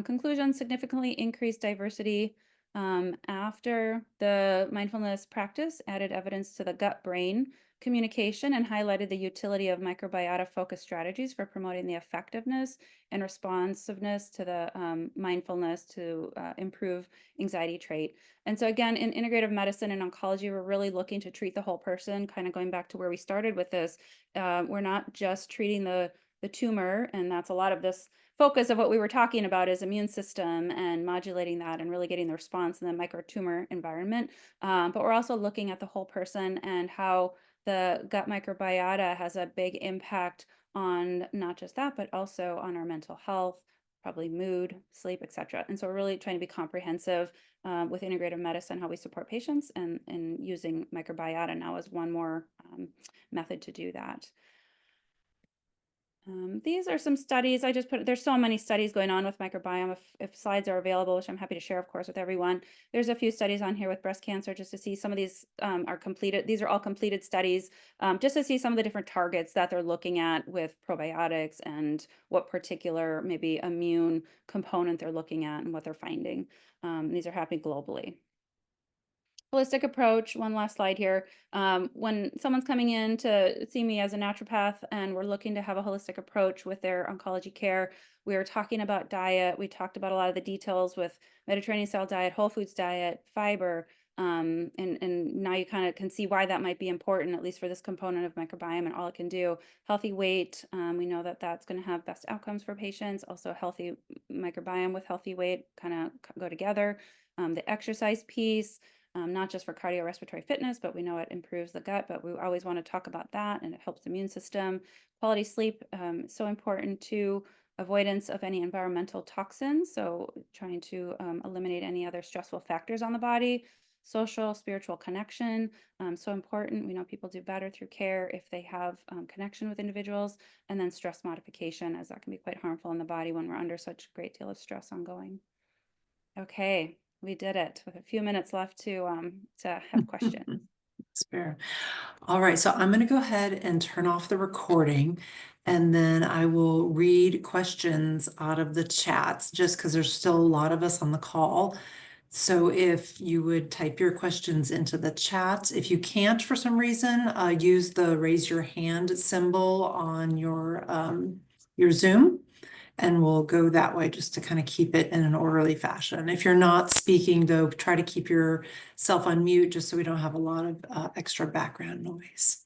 Conclusion, significantly increased diversity after the mindfulness practice added evidence to the gut-brain communication and highlighted the utility of microbiota-focused strategies for promoting the effectiveness and responsiveness to the mindfulness to improve anxiety trait. And so again, in integrative medicine and oncology, we're really looking to treat the whole person, kind of going back to where we started with this. We're not just treating the tumor, and that's a lot of this focus of what we were talking about is immune system and modulating that and really getting the response in the microtumor environment. But we're also looking at the whole person and how the gut microbiota has a big impact on not just that, but also on our mental health, probably mood, sleep, etc. And so we're really trying to be comprehensive with integrative medicine, how we support patients, and using microbiota now as one more method to do that. These are some studies I just put. There's so many studies going on with microbiome. If slides are available, which I'm happy to share, of course, with everyone. There's a few studies on here with breast cancer, just to see some of these are completed. These are all completed studies, just to see some of the different targets that they're looking at with probiotics and what particular maybe immune component they're looking at and what they're finding. These are happening globally. Holistic approach, one last slide here. When someone's coming in to see me as a naturopath and we're looking to have a holistic approach with their oncology care, we were talking about diet. We talked about a lot of the details with Mediterranean style diet, whole foods diet, fiber, and now you kind of can see why that might be important, at least for this component of microbiome and all it can do. Healthy weight, we know that that's going to have best outcomes for patients. Also healthy microbiome with healthy weight kind of go together. The exercise piece, not just for cardiorespiratory fitness, but we know it improves the gut, but we always want to talk about that, and it helps the immune system. Quality sleep, so important too. avoidance of any environmental toxins, so trying to eliminate any other stressful factors on the body, social, spiritual connection, so important. We know people do better through care if they have connection with individuals, and then stress modification, as that can be quite harmful in the body when we're under such a great deal of stress ongoing. Okay, we did it with a few minutes left to have questions. That's fair. All right, so I'm going to go ahead and turn off the recording, and then I will read questions out of the chats just because there's still a lot of us on the call. So if you would type your questions into the chat, if you can't for some reason, use the raise your hand symbol on your Zoom, and we'll go that way just to kind of keep it in an orderly fashion. If you're not speaking, though, try to keep yourself on mute just so we don't have a lot of extra background noise.